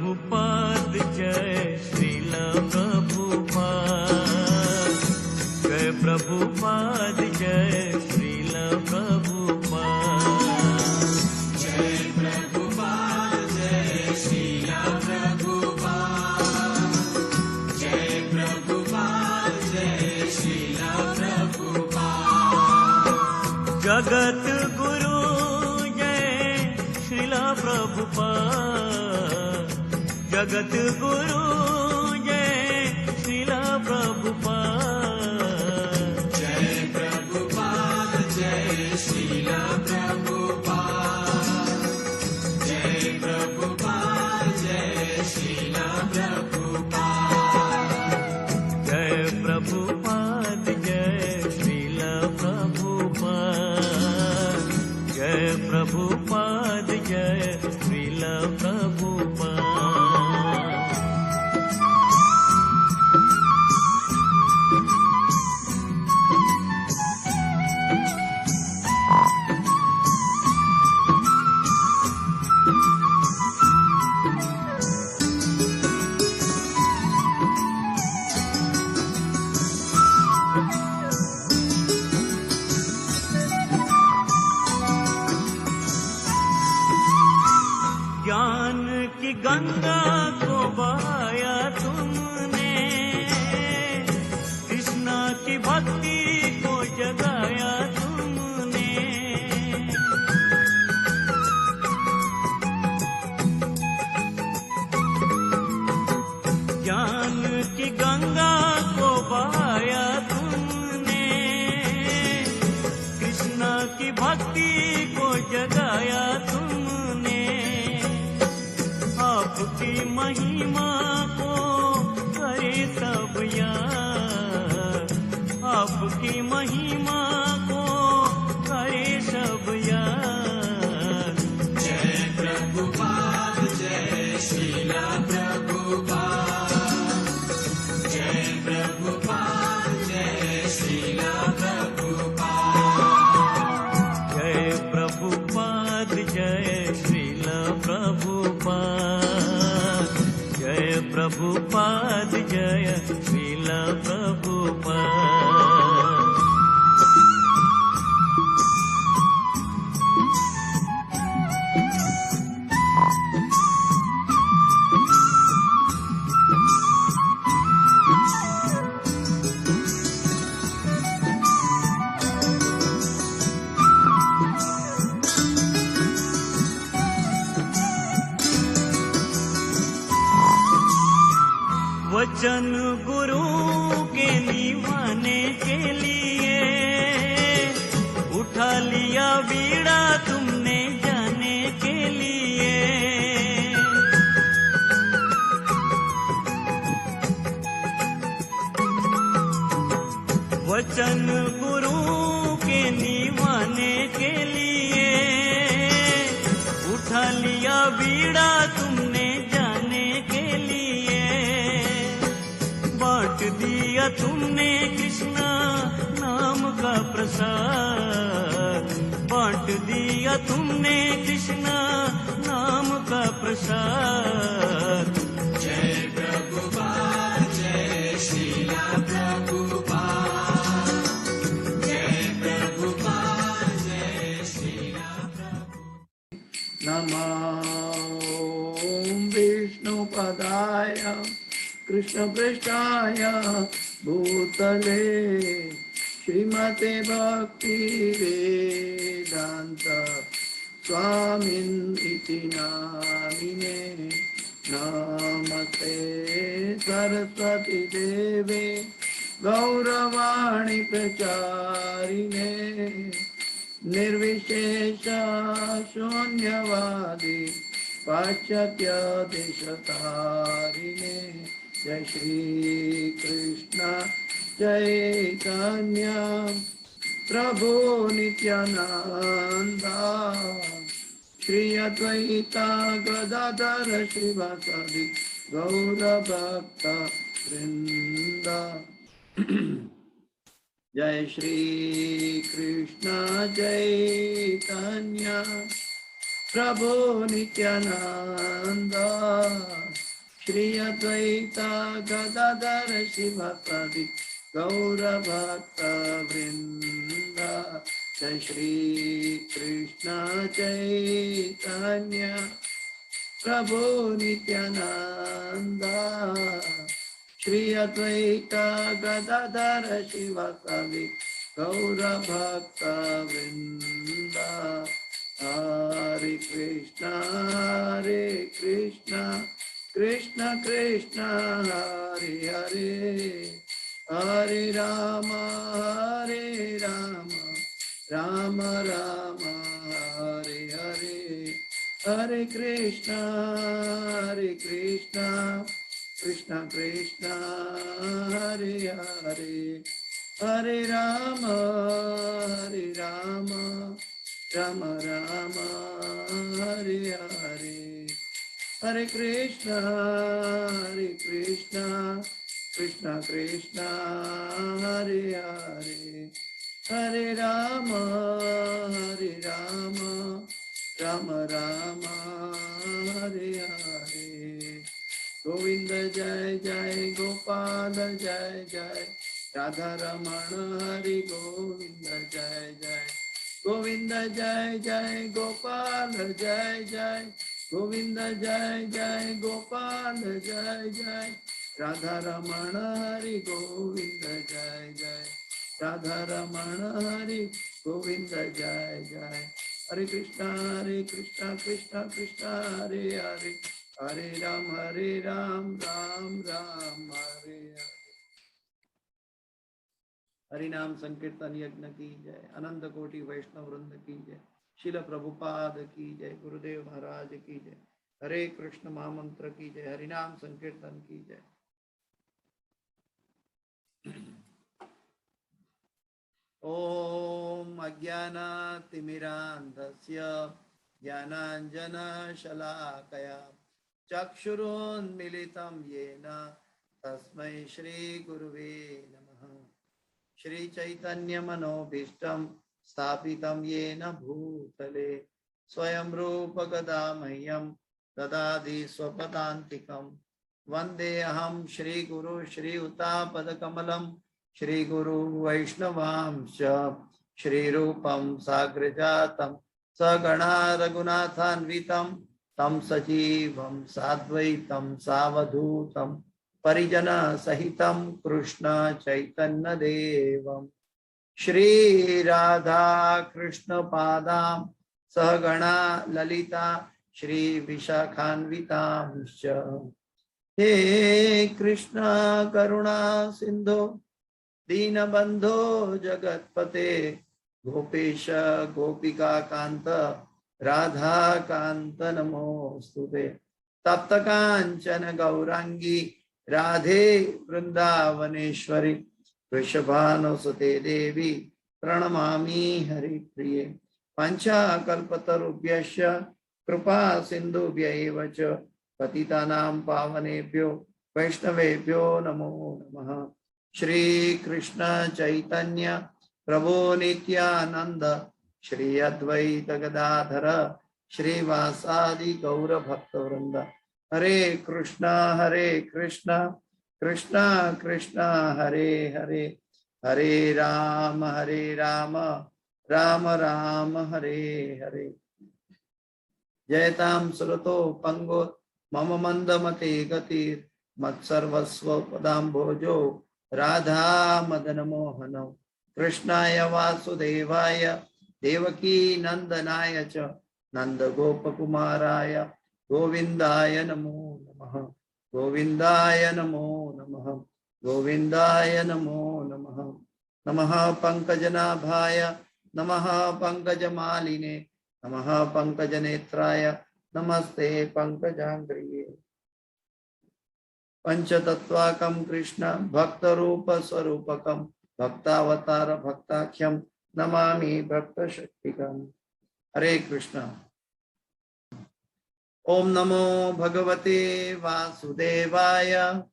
प्रभुपाद जय श्रील प्रभुपाद, जय प्रभुपाद जय श्रील प्रभुपाद, जय प्रभुपाद जय श्रील प्रभुपाद, जय प्रभुपाद जय श्रील प्रभुपाद। जगत गुरु जय श्रील प्रभुपाद, जगत गुरु जय श्रील प्रभुपाद, जय प्रभुपाद जय श्रील प्रभुपाद, जय प्रभुपाद जय श्रील प्रभुपाद, जय प्रभुपाद जय श्रील प्रभुपाद, जय प्रभुपाद जय श्रील प्रभुपाद। ज्ञान की गंगा को बहाया तुमने, कृष्णा की भक्ति को जगाया तुमने, ज्ञान की गंगा को बहाया तुमने, कृष्णा की भक्ति को जगाया तुमने, आपकी महिमा को करे सब याद, आपकी महिमा को करे सब याद। जय प्रभुपाद जय श्रील प्रभुपाद, जय प्रभुपाद जय श्रील प्रभुपाद, जय प्रभुपाद जय श्रील प्रभुपाद, जय प्रभुपाद जय श्रील प्रभुपाद। वचन गुरु के निभाने के लिए उठा लिया बीड़ा तुमने जाने के लिए, वचन गुरु के निभाने के लिए उठा लिया बीड़ा तुमने जाने के लिए, बांट दिया तुमने कृष्णा नाम का प्रसाद, बांट दिया तुमने कृष्णा नाम का प्रसाद। जय प्रभुपाद जय श्रील प्रभुपाद, जय प्रभुपाद जय श्रील प्रभुपाद। नमो विष्णुपदाय कृष्णपृष्ठाय भूतले श्रीमते भक्तिवेदान्त स्वामिनिति नामिने, नमस्ते सरस्वती देवे गौरवाणी प्रचारिणे, निर्विशेष शून्यवादी पाश्चात्य देशतारिणे। जय श्री कृष्ण चैतन्य प्रभु नित्यानंद, श्री अद्वैता गदाधर श्रीवासादि गौर भक्त वृंद। जय श्री कृष्ण चैतन्य प्रभु नित्यानंद, श्री अद्वैता गदाधर शिवसदि गौरभक्त वृंद। जय श्री कृष्ण चैतन्य प्रभु नित्यानंद। श्री अद्वैता गदाधर शिवसदि गौरभक्त वृंद। हरे कृष्णा कृष्ण कृष्ण हरे हरे, हरे राम राम राम हरे हरे। हरे कृष्णा कृष्ण कृष्ण हरे हरे, हरे राम राम राम हरे हरे। हरे कृष्णा कृष्ण कृष्ण हरे हरे, हरे राम राम राम हरे हरे। गोविंद जय जय गोपाल जय जय, राधा रमण हरि गोविंद जय जय। गोविंद जय जय गोपाल जय जय, गोविंद जय जय गोपाल जय जय। राधा रमण हरि गोविंद जय जय, राधा रमण हरि गोविंद जय जय। हरे कृष्णा कृष्ण कृष्ण हरे हरे, हरे राम राम राम हरे हरे। हरिनाम संकीर्तन यज्ञ की जय, अनंत कोटि वैष्णव वृंद की जय, शिल प्रभुपाद की जय, गुरुदेव महाराज की जय। हरे कृष्ण महामंत्र की जय, हरिनाम संकीर्तन की जय। ओम अज्ञानतिमिरान्धस्य ज्ञानाञ्जनशलाकया चक्षुरुन्मीलितं येन तस्मै श्रीगुरुवे नमः। श्री चैतन्य मनोभीष्टं स्थापितं येन भूतले स्वयं रूप गदा मह्यं ददाति स्वपदान्तिकं। वन्देऽहं श्रीगुरु श्रीयुतापदकमलं श्रीगुरु वैष्णवांश्च श्रीरूपं साग्रजातं सगणा रघुनाथान्वितं तं सजीवं साद्वैतं सावधूतं परिजन सहितं कृष्ण चैतन्य देवं श्री राधा कृष्ण पादां सहगणा ललिता श्री विशाखान्वितांश्च। हे कृष्ण करुणा सिंधु दीनबंधो जगत्पते, गोपेश गोपिका कांत राधा कांत नमोस्तुते। तप्त कांचन गौरांगी राधे वृंदावनेश्वरी, वृषभानुसुते देवी प्रणमामि हरिप्रिये। पंचाकल्पतरुभ्यश्च कृपा सिन्धुभ्यैव च पतितानां पावनेभ्यो वैष्णवेभ्यो नमो नमः। श्री कृष्ण चैतन्य प्रभु नित्यानंद श्री अद्वैत गदाधर श्रीवासादि गौर भक्तवृंद। हरे कृष्ण कृष्ण कृष्ण हरे हरे, हरे राम राम राम हरे हरे। जयतां सुरतो पंगो मम मंदमते गतिर् मत्सर्वस्व पदाम्भोजो राधा मदन मोहन। कृष्णाय वासुदेवाय देवकी नंदनाय च नंद गोपकुमाराय गोविंदाय नमो नमः, गोविंदाय नमो नमः, गोविंदाय नमो नमः। नमः पंकजनाभाय नमः पंकजमालिने नमः पंकजनेत्राय नमस्ते पंकजांग्रिये। पंचतत्वाकं कृष्ण भक्तरूप स्वरूपकं भक्तावतार भक्ताख्यं नमामि भक्तशक्तिकम्। हरे कृष्ण। ओम नमो भगवते वासुदेवाय,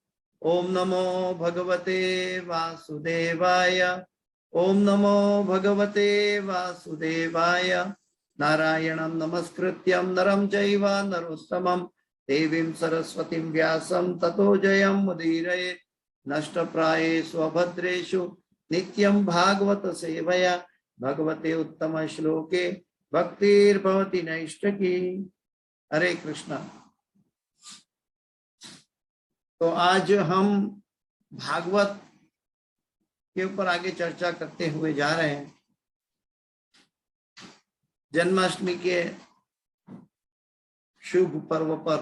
ओम नमो भगवते वासुदेवाय, ओम नमो भगवते वासुदेवाय। नारायणं नमस्कृत्यं नरं चैव नरोत्तमं देवीं सरस्वतीं व्यासं ततो जयं मुदीरयेत् नष्टप्रायेषु अभद्रेषु नित्यं भागवत सेवया भगवते उत्तम श्लोके भक्तिर्भवति नैष्ठकी। हरे कृष्णा। तो आज हम भागवत के ऊपर आगे चर्चा करते हुए जा रहे हैं। जन्माष्टमी के शुभ पर्व पर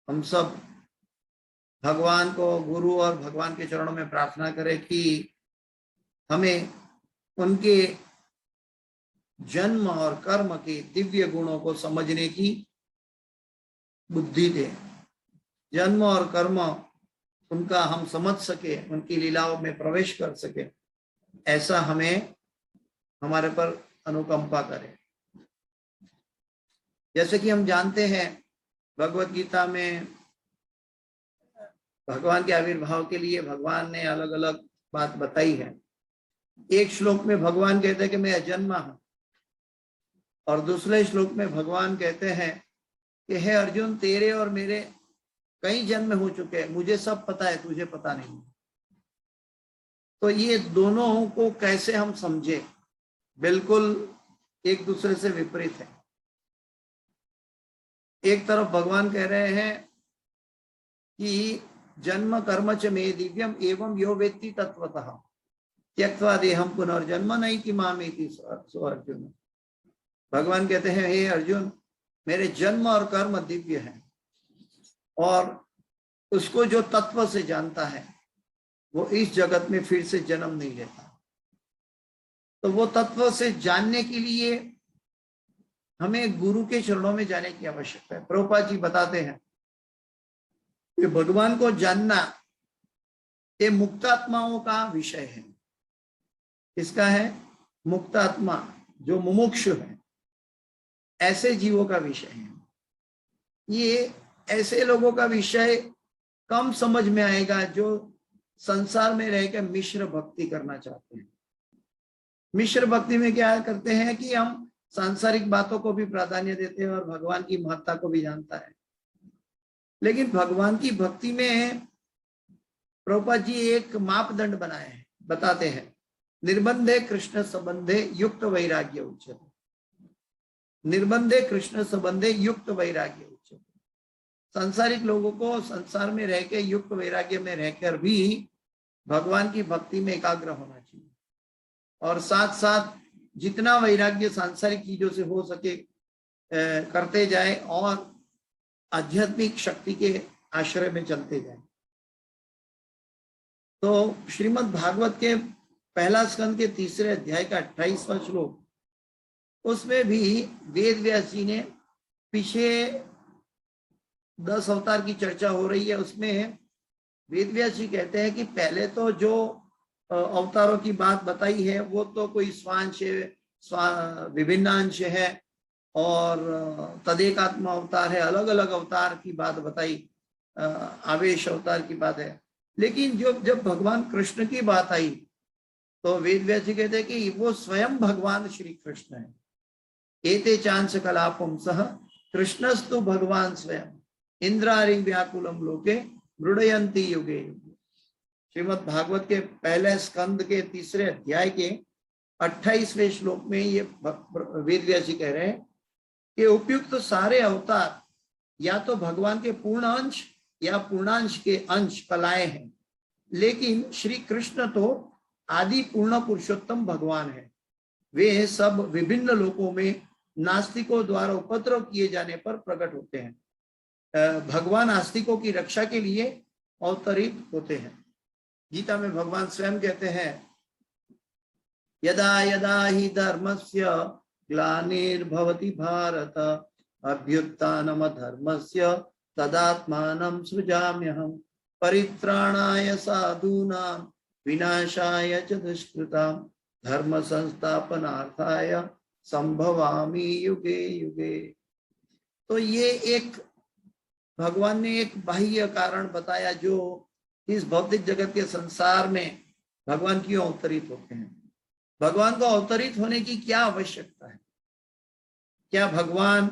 हम सब भगवान को, गुरु और भगवान के चरणों में प्रार्थना करें कि हमें उनके जन्म और कर्म के दिव्य गुणों को समझने की बुद्धि दे। जन्म और कर्म उनका हम समझ सके, उनकी लीलाओं में प्रवेश कर सके, ऐसा हमें हमारे पर अनुकंपा करे। जैसे कि हम जानते हैं भगवत गीता में भगवान के आविर्भाव के लिए भगवान ने अलग अलग बात बताई है। एक श्लोक में भगवान कहते हैं कि मैं अजन्मा हूं, और दूसरे श्लोक में भगवान कहते हैं कि हे अर्जुन, तेरे और मेरे कई जन्म हो चुके हैं, मुझे सब पता है, तुझे पता नहीं। तो ये दोनों को कैसे हम समझे, बिल्कुल एक दूसरे से विपरीत है। एक तरफ भगवान कह रहे हैं कि जन्म कर्म च मे दिव्यम एवं यो वेत्ति तत्वतः त्यक्त्वा देहम पुनर्जन्म नैति मामेति सो अर्जुन। भगवान कहते हैं हे अर्जुन, मेरे जन्म और कर्म दिव्य हैं, और उसको जो तत्व से जानता है वो इस जगत में फिर से जन्म नहीं लेता। तो वो तत्व से जानने के लिए हमें गुरु के चरणों में जाने की आवश्यकता है। प्रभुपाद जी बताते हैं कि भगवान को जानना ये मुक्तात्माओं का विषय है। किसका है? मुक्तात्मा, जो मुमुक्षु है, ऐसे जीवों का विषय है। ये ऐसे लोगों का विषय कम समझ में आएगा जो संसार में रहकर मिश्र भक्ति करना चाहते हैं। मिश्र भक्ति में क्या करते हैं कि हम सांसारिक बातों को भी प्राधान्य देते हैं और भगवान की महत्ता को भी जानता है। लेकिन भगवान की भक्ति में प्रभुपाद जी एक मापदंड बनाए हैं, बताते हैं निर्बंधे कृष्ण संबंधे युक्त वैराग्य उच्यते। निर्बंधे कृष्ण संबंधे युक्त वैराग्य उच्यते। सांसारिक लोगों को संसार में रह के, युक्त वैराग्य में रहकर भी भगवान की भक्ति में एकाग्र होना चाहिए, और साथ साथ जितना वैराग्य सांसारिक चीजों से हो सके करते जाए और आध्यात्मिक शक्ति के आश्रय में चलते जाए। तो श्रीमद् भागवत के पहला स्कंद के 3 अध्याय का 28वां श्लोक, उसमें भी वेद व्यास जी ने, पीछे 10 अवतार की चर्चा हो रही है, उसमें वेद व्यास जी कहते हैं कि पहले तो जो अवतारों की बात बताई है वो तो कोई स्वांश विभिन्नांश है और तदेकात्मा अवतार है, अलग अलग अवतार की बात बताई, आवेश अवतार की बात है। लेकिन जब भगवान कृष्ण की बात आई तो वेद व्यास जी कहते हैं कि वो स्वयं भगवान श्री कृष्ण है। एते चांस कलापम सह कृष्णस्तु भगवान स्वयं इंद्रारि व्याकुलम लोके मृडयंती युगे युगे। श्रीमद् भागवत के पहले स्कंद के 3 अध्याय के 28वें श्लोक में ये वेद व्यास जी कह रहे हैं कि उपयुक्त सारे अवतार या तो भगवान के पूर्ण अंश या पूर्णांश के अंश कलाएं हैं, लेकिन श्री कृष्ण तो आदि पूर्ण पुरुषोत्तम भगवान है। वे सब विभिन्न लोकों में नास्तिकों द्वारा उपद्रव किए जाने पर प्रकट होते हैं। भगवान आस्तिकों की रक्षा के लिए अवतरित होते हैं। गीता में भगवान स्वयं कहते हैं यदा यदा हि धर्मस्य ग्लानिर्भवति भारत अभ्युत्थानम धर्मस्य तदात्मानं सृजाम्यहम् परित्राणाय साधूनां विनाशाय च दुष्कृतां धर्म संस्थापनार्थाय संभवामि युगे युगे। तो ये एक भगवान ने एक बाह्य कारण बताया जो इस भौतिक जगत के संसार में भगवान क्यों अवतरित होते हैं। भगवान को अवतरित होने की क्या आवश्यकता है? क्या भगवान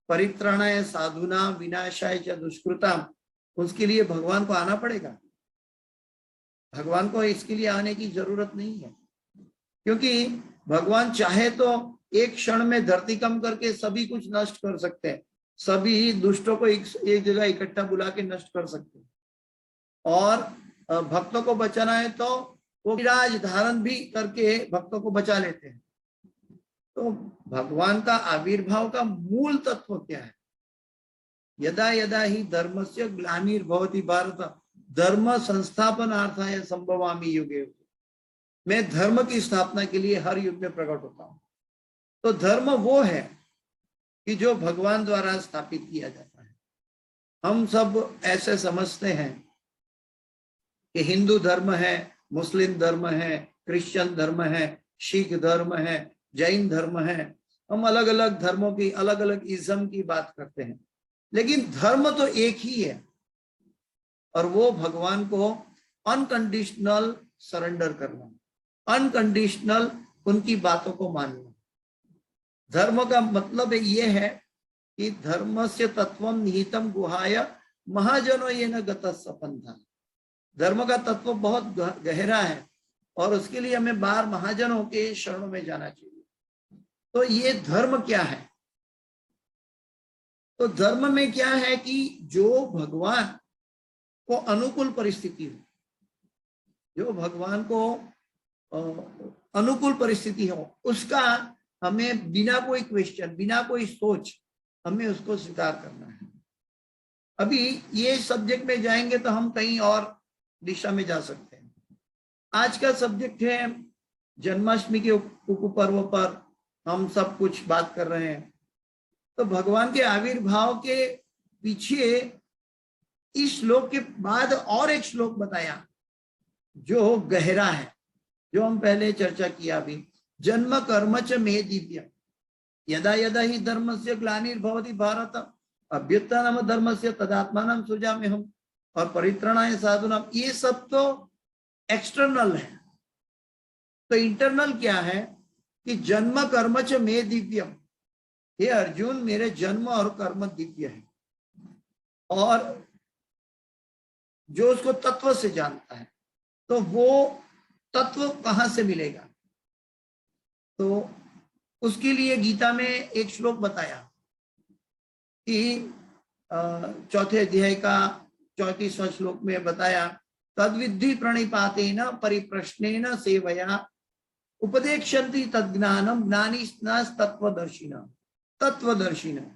परित्राणाय साधुना विनाशाय च दुष्कृताम, उसके लिए भगवान को आना पड़ेगा। भगवान को इसके लिए आने की जरूरत नहीं है, क्योंकि भगवान चाहे तो एक क्षण में धरती कम करके सभी कुछ नष्ट कर सकते हैं, सभी दुष्टों को एक जगह इकट्ठा बुला के नष्ट कर सकते हैं। और भक्तों को बचाना है तो वो विराज धारण भी करके भक्तों को बचा लेते हैं। तो भगवान का आविर्भाव का मूल तत्व क्या है? यदा यदा ही धर्मस्य ग्लानिर्भवति भारत धर्म संस्थापनार्थाय संभवामि युगे, मैं धर्म की स्थापना के लिए हर युग में प्रकट होता हूं। तो धर्म वो है कि जो भगवान द्वारा स्थापित किया जाता है। हम सब ऐसे समझते हैं कि हिंदू धर्म है, मुस्लिम धर्म है, क्रिश्चियन धर्म है, सिख धर्म है, जैन धर्म है। हम अलग अलग धर्मों की अलग अलग इज्म की बात करते हैं, लेकिन धर्म तो एक ही है, और वो भगवान को अनकंडीशनल सरेंडर करना, अनकंडीशनल उनकी बातों को मानना। धर्म का मतलब ये है कि धर्मस्य तत्वम निहितम गुहाय महाजनो येन गतस्स पंथा। धर्म का तत्व बहुत गहरा है और उसके लिए हमें बाहर महाजनों के शरणों में जाना चाहिए। तो ये धर्म क्या है? तो धर्म में क्या है कि जो भगवान को अनुकूल परिस्थिति हो, जो भगवान को अनुकूल परिस्थिति हो, उसका हमें बिना कोई क्वेश्चन, बिना कोई सोच, हमें उसको स्वीकार करना है। अभी ये सब्जेक्ट में जाएंगे तो हम कहीं और दिशा में जा सकते हैं। आज का सब्जेक्ट है जन्माष्टमी के उपपर्व पर हम सब कुछ बात कर रहे हैं। तो भगवान के आविर्भाव के पीछे इस श्लोक के बाद और एक श्लोक बताया जो गहरा है, जो हम पहले चर्चा किया अभी। जन्म कर्म च मे दिव्य यदा यदा ही धर्मस्य ग्लानिर्भवति भारत अभ्युत्थानम धर्मस्य तदात्मानं सृजाम्यहम् और परित्राणाय साधूनाम। ये सब तो एक्सटर्नल है। तो इंटरनल क्या है कि जन्म कर्म च मे दिव्यम, हे अर्जुन मेरे जन्म और कर्म दिव्य है। और जो उसको तत्व से जानता है, तो वो तत्व कहां से मिलेगा? तो उसके लिए गीता में एक श्लोक बताया कि चौथे अध्याय का 34वां श्लोक में बताया, तद्विद्धि प्रणिपातेन परिप्रश्नेन सेवया उपदेक्षन्ति तज्ज्ञानम ज्ञानिनाः तत्वदर्शिनः। तत्वदर्शिनः,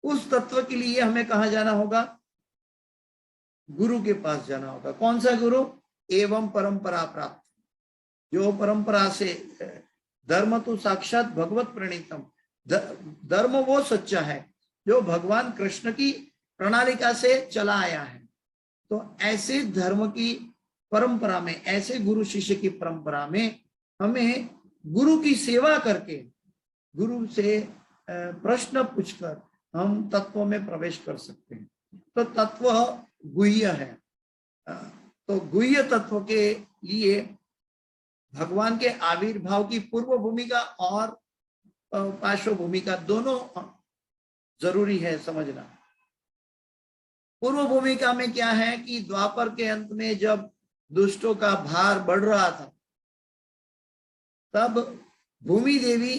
उस तत्व के लिए हमें कहाँ जाना होगा? गुरु के पास जाना होगा। कौन सा गुरु? एवं परंपरा प्राप्त, जो परंपरा से, धर्म तो साक्षात भगवत प्रणीतम, धर्म वो सच्चा है जो भगवान कृष्ण की प्रणालिका से चला आया है। तो ऐसे धर्म की परंपरा में, ऐसे गुरु शिष्य की परंपरा में हमें गुरु की सेवा करके, गुरु से प्रश्न पूछकर हम तत्व में प्रवेश कर सकते हैं। तो तत्व गुह्य है। तो गुह्य तत्व के लिए भगवान के आविर्भाव की पूर्व भूमिका और पार्श्व भूमिका दोनों जरूरी है समझना। पूर्व भूमिका में क्या है कि द्वापर के अंत में जब दुष्टों का भार बढ़ रहा था, तब भूमि देवी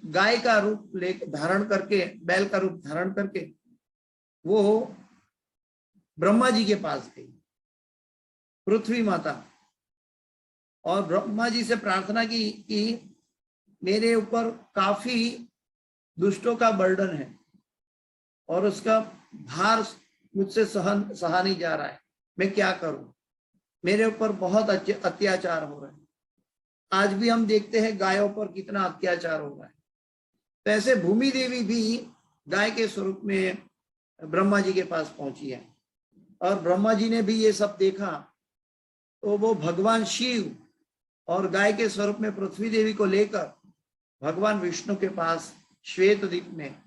गाय का रूप धारण करके, बैल का रूप धारण करके वो ब्रह्मा जी के पास गई, पृथ्वी माता, और ब्रह्मा जी से प्रार्थना की कि मेरे ऊपर काफी दुष्टों का बर्डन है और उसका भार मुझसे सहा नहीं जा रहा है, मैं क्या करूं? मेरे ऊपर बहुत अत्याचार हो रहे हैं। आज भी हम देखते हैं गायों पर कितना अत्याचार हो रहा है। तो ऐसे भूमि देवी भी गाय के स्वरूप में ब्रह्मा जी के पास पहुंची है, और ब्रह्मा जी ने भी ये सब देखा। तो वो भगवान शिव और गाय के स्वरूप में पृथ्वी देवी को लेकर भगवान विष्णु के पास श्वेत द्वीप में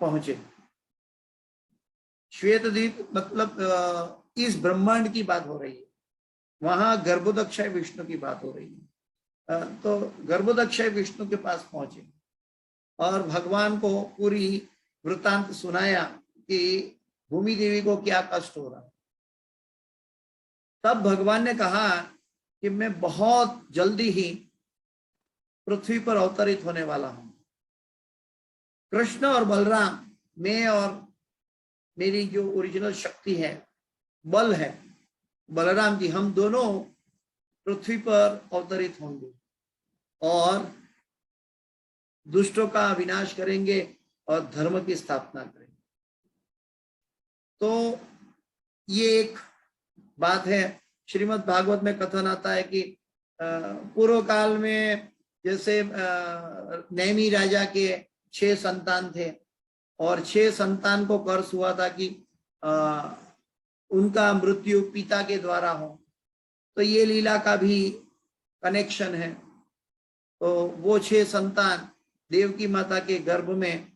पहुंचे। श्वेत द्वीप मतलब इस ब्रह्मांड की बात हो रही है, वहां गर्भोदक्षय विष्णु की बात हो रही है। तो गर्भोदक्षय विष्णु के पास पहुंचे और भगवान को पूरी वृत्तांत सुनाया कि भूमि देवी को क्या कष्ट हो रहा है। तब भगवान ने कहा कि मैं बहुत जल्दी ही पृथ्वी पर अवतरित होने वाला हूं। कृष्ण और बलराम, मैं और मेरी जो ओरिजिनल शक्ति है, बल है, बलराम जी, हम दोनों पृथ्वी पर अवतरित होंगे और दुष्टों का विनाश करेंगे और धर्म की स्थापना करेंगे। तो ये एक बात है। श्रीमद् भागवत में कथन आता है कि पूर्व काल में जैसे नैमी राजा के 6 संतान थे और 6 संतान को कर्ज हुआ था कि उनका मृत्यु पिता के द्वारा हो, तो ये लीला का भी कनेक्शन है। तो वो 6 संतान देवकी माता के गर्भ में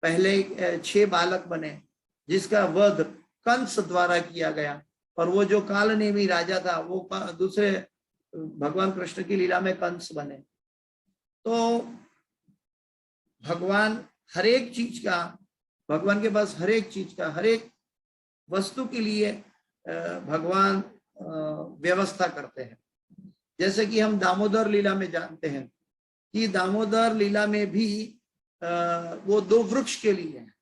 पहले 6 बालक बने, जिसका वध कंस द्वारा किया गया, और वो जो कालनेमी राजा था वो दूसरे भगवान कृष्ण की लीला में कंस बने। तो भगवान हर एक चीज का, भगवान के पास हर एक चीज का, हर एक वस्तु के लिए भगवान व्यवस्था करते हैं। जैसे कि हम दामोदर लीला में जानते हैं कि दामोदर लीला में भी वो 2 वृक्ष के लिए है,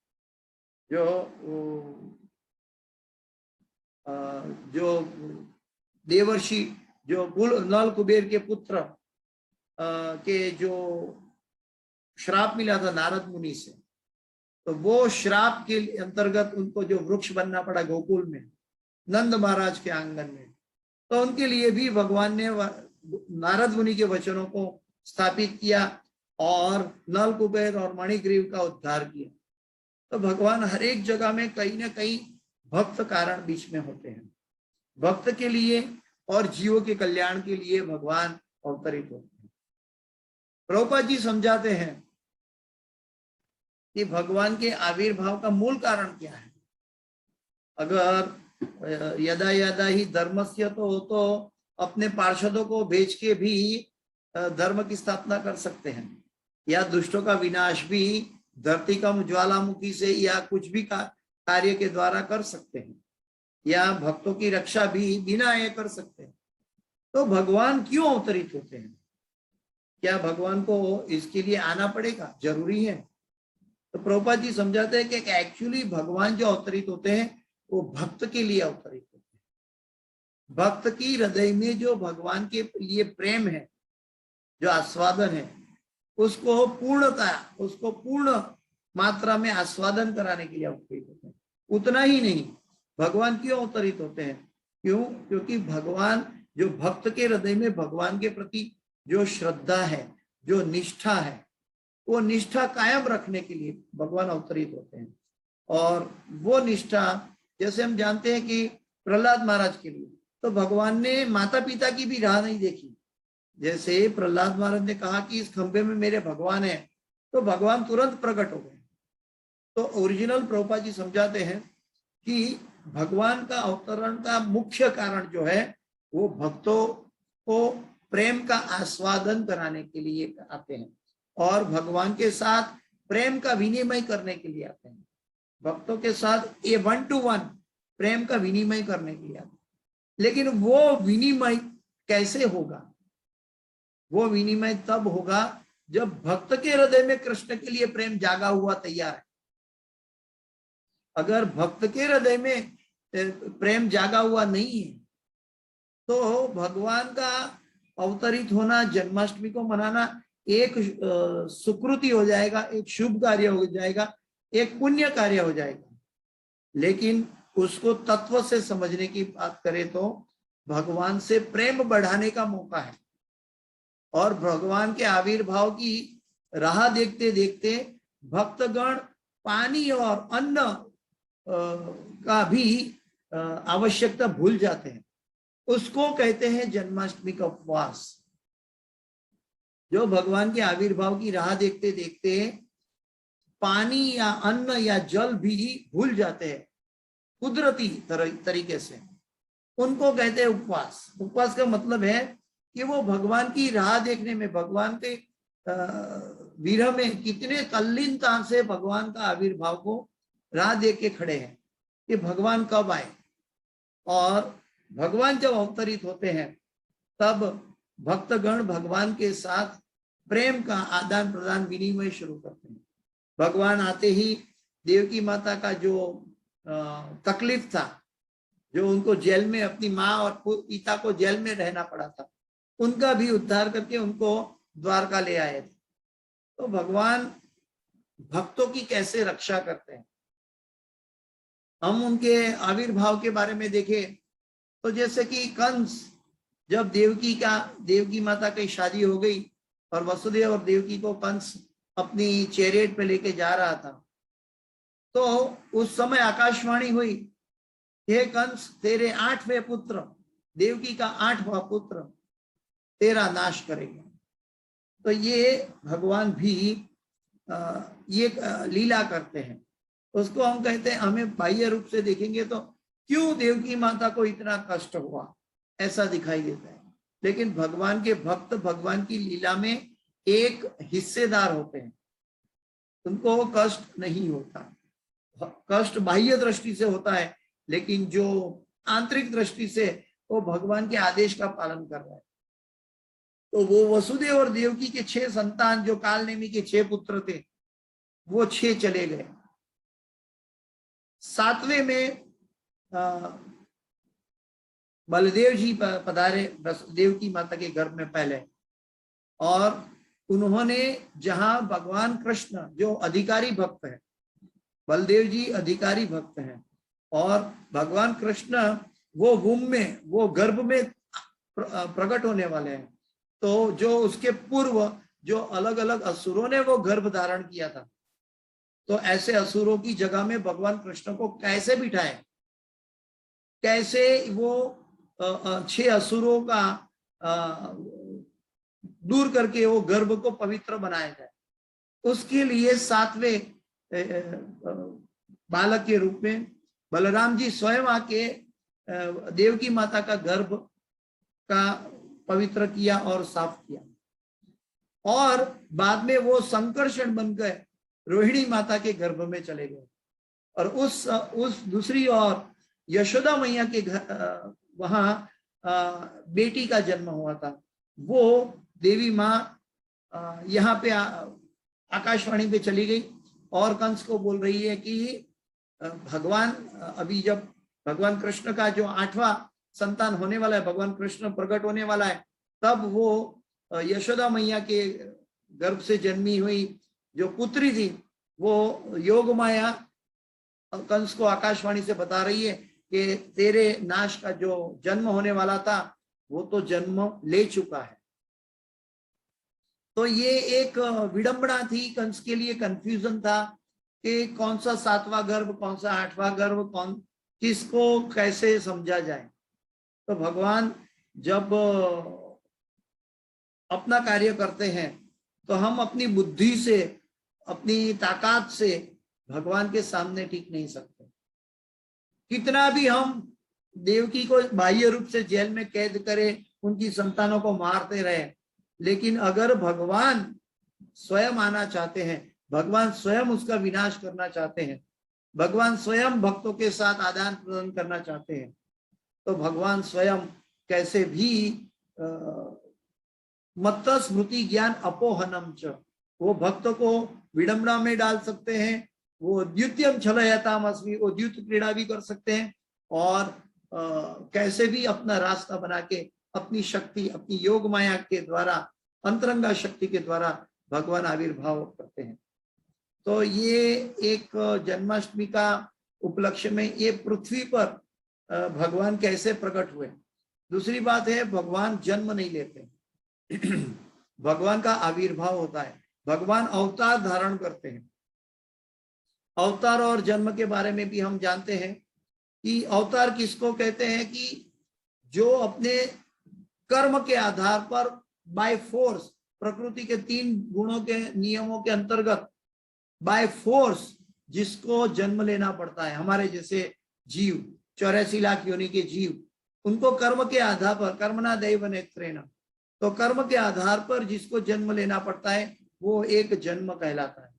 जो देवर्षि, जो नल कुबेर के पुत्र के जो श्राप मिला था नारद मुनि से, तो वो श्राप के अंतर्गत उनको जो वृक्ष बनना पड़ा गोकुल में नंद महाराज के आंगन में, तो उनके लिए भी भगवान ने नारद मुनि के वचनों को स्थापित किया और नल कुबेर और मणिग्रीव का उद्धार किया। तो भगवान हर एक जगह में कहीं ना कहीं भक्त कारण बीच में होते हैं। भक्त के लिए और जीवों के कल्याण के लिए भगवान अवतरित होते हैं। प्रभुपाद जी समझाते हैं कि भगवान के आविर्भाव का मूल कारण क्या है। अगर यदा यदा ही धर्मस्य तो अपने पार्षदों को भेज के भी धर्म की स्थापना कर सकते हैं, या दुष्टों का विनाश भी धरती का ज्वालामुखी से या कुछ भी कार्य के द्वारा कर सकते हैं, या भक्तों की रक्षा भी बिना ये कर सकते हैं। तो भगवान क्यों अवतरित होते हैं? क्या भगवान को इसके लिए आना पड़ेगा? जरूरी है? तो प्रभुपाद जी समझाते हैं कि एक्चुअली भगवान जो अवतरित होते हैं वो भक्त के लिए अवतरित होते हैं। भक्त की हृदय में जो भगवान के लिए प्रेम है, जो आस्वादन है, उसको पूर्ण मात्रा में आस्वादन कराने के लिए अवतरित होते हैं। उतना ही नहीं, भगवान क्यों अवतरित होते हैं? क्योंकि भगवान, जो भक्त के हृदय में भगवान के प्रति जो श्रद्धा है, जो निष्ठा है, वो निष्ठा कायम रखने के लिए भगवान अवतरित होते हैं। और वो निष्ठा, जैसे हम जानते हैं कि प्रहलाद महाराज के लिए तो भगवान ने माता पिता की भी राह नहीं देखी। जैसे प्रहलाद महाराज ने कहा कि इस खंबे में मेरे भगवान है, तो भगवान तुरंत प्रकट हो गए। तो ओरिजिनल प्रभुपाद जी समझाते हैं कि भगवान का अवतरण का मुख्य कारण जो है वो भक्तों को प्रेम का आस्वादन कराने के लिए आते हैं और भगवान के साथ प्रेम का विनिमय करने के लिए आते हैं। भक्तों के साथ ये 1-to-1 प्रेम का विनिमय करने के लिए आते हैं। लेकिन वो विनिमय कैसे होगा? वो विनिमय तब होगा जब भक्त के हृदय में कृष्ण के लिए प्रेम जागा हुआ तैयार है। अगर भक्त के हृदय में प्रेम जागा हुआ नहीं है तो भगवान का अवतरित होना, जन्माष्टमी को मनाना एक सुकृति हो जाएगा, एक शुभ कार्य हो जाएगा, एक पुण्य कार्य हो जाएगा। लेकिन उसको तत्व से समझने की बात करें तो भगवान से प्रेम बढ़ाने का मौका है। और भगवान के आविर्भाव की राह देखते देखते भक्तगण पानी और अन्न का भी आवश्यकता भूल जाते हैं। उसको कहते हैं जन्माष्टमी का उपवास। जो भगवान के आविर्भाव की राह देखते देखते पानी या अन्न या जल भी भूल जाते हैं कुदरती तरीके से, उनको कहते हैं उपवास। उपवास का मतलब है कि वो भगवान की राह देखने में, भगवान के विरह में कितने तल्लीनता से भगवान का आविर्भाव को राह देख के खड़े हैं कि भगवान कब आए। और भगवान जब अवतरित होते हैं तब भक्तगण भगवान के साथ प्रेम का आदान प्रदान विनिमय शुरू करते हैं। भगवान आते ही देवकी माता का जो तकलीफ था, जो उनको जेल में अपनी माँ और पिता को जेल में रहना पड़ा था, उनका भी उद्धार करके उनको द्वारका ले आए थे। तो भगवान भक्तों की कैसे रक्षा करते हैं। हम उनके आविर्भाव के बारे में देखें तो जैसे कि कंस, जब देवकी माता की शादी हो गई और वसुदेव और देवकी को कंस अपनी चैरियट पे लेके जा रहा था, तो उस समय आकाशवाणी हुई, हे कंस, तेरे 8वें पुत्र, देवकी का 8वां पुत्र तेरा नाश करेगा। तो ये भगवान भी ये लीला करते हैं। उसको हम कहते हैं, हमें बाह्य रूप से देखेंगे तो क्यों देवकी माता को इतना कष्ट हुआ ऐसा दिखाई देता है, लेकिन भगवान के भक्त भगवान की लीला में एक हिस्सेदार होते हैं, उनको कष्ट नहीं होता। कष्ट बाह्य दृष्टि से होता है, लेकिन जो आंतरिक दृष्टि से वो भगवान के आदेश का पालन कर रहा है। तो वो वसुदेव और देवकी के 6 संतान, जो कालनेमी के 6 पुत्र थे, वो 6 चले गए। 7वें में बलदेव जी पधारे देवकी माता के गर्भ में पहले, और उन्होंने जहां भगवान कृष्ण जो अधिकारी भक्त है, बलदेव जी अधिकारी भक्त हैं, और भगवान कृष्ण वो वुम में, वो गर्भ में प्रकट होने वाले हैं। तो जो उसके पूर्व जो अलग अलग असुरों ने वो गर्भ धारण किया था, तो ऐसे असुरों की जगह में भगवान कृष्ण को कैसे बिठाए, कैसे वो 6 असुरों का दूर करके वो गर्भ को पवित्र बनाया जाए। उसके लिए 7वें बालक के रूप में बलराम जी स्वयं आके देवकी माता का गर्भ का पवित्र किया और साफ किया, और बाद में वो संकर्षण बन गए रोहिणी माता के गर्भ में चले गए। और उस दूसरी ओर यशोदा मैया के वहां बेटी का जन्म हुआ था। वो देवी माँ यहाँ पे आकाशवाणी पे चली गई और कंस को बोल रही है कि भगवान, अभी जब भगवान कृष्ण का जो 8वां संतान होने वाला है, भगवान कृष्ण प्रकट होने वाला है, तब वो यशोदा मैया के गर्भ से जन्मी हुई जो पुत्री थी, वो योग माया कंस को आकाशवाणी से बता रही है कि तेरे नाश का जो जन्म होने वाला था वो तो जन्म ले चुका है। तो ये एक विडंबना थी, कंस के लिए कंफ्यूजन था कि कौन सा 7वां गर्भ, कौन सा 8वां गर्भ, कौन किसको कैसे समझा जाए। तो भगवान जब अपना कार्य करते हैं तो हम अपनी बुद्धि से, अपनी ताकत से भगवान के सामने टिक नहीं सकते। कितना भी हम देवकी को बाह्य रूप से जेल में कैद करें, उनकी संतानों को मारते रहे, लेकिन अगर भगवान स्वयं आना चाहते हैं, भगवान स्वयं उसका विनाश करना चाहते हैं, भगवान स्वयं भक्तों के साथ आदान प्रदान करना चाहते हैं, तो भगवान स्वयं कैसे भी मत्त स्मृति ज्ञान अपोहनम च, वो भक्तों को विडंबना में डाल सकते हैं। वो द्वितीयम छलयतामस्मि, वो द्युत क्रीड़ा भी कर सकते हैं, और कैसे भी अपना रास्ता बना के अपनी शक्ति, अपनी योग माया के द्वारा, अंतरंगा शक्ति के द्वारा भगवान आविर्भाव करते हैं। तो ये एक जन्माष्टमी का उपलक्ष्य में ये पृथ्वी पर भगवान कैसे प्रकट हुए। दूसरी बात है, भगवान जन्म नहीं लेते, भगवान का आविर्भाव होता है, भगवान अवतार धारण करते हैं। अवतार और जन्म के बारे में भी हम जानते हैं कि अवतार किसको कहते हैं कि जो अपने कर्म के आधार पर बाय फोर्स, प्रकृति के 3 गुणों के नियमों के अंतर्गत बाय फोर्स जिसको जन्म लेना पड़ता है, हमारे जैसे जीव, 84 लाख योनि के जीव, उनको कर्म के आधार पर, कर्मणा दैव नेत्रेण, तो कर्म के आधार पर जिसको जन्म लेना पड़ता है वो एक जन्म कहलाता है।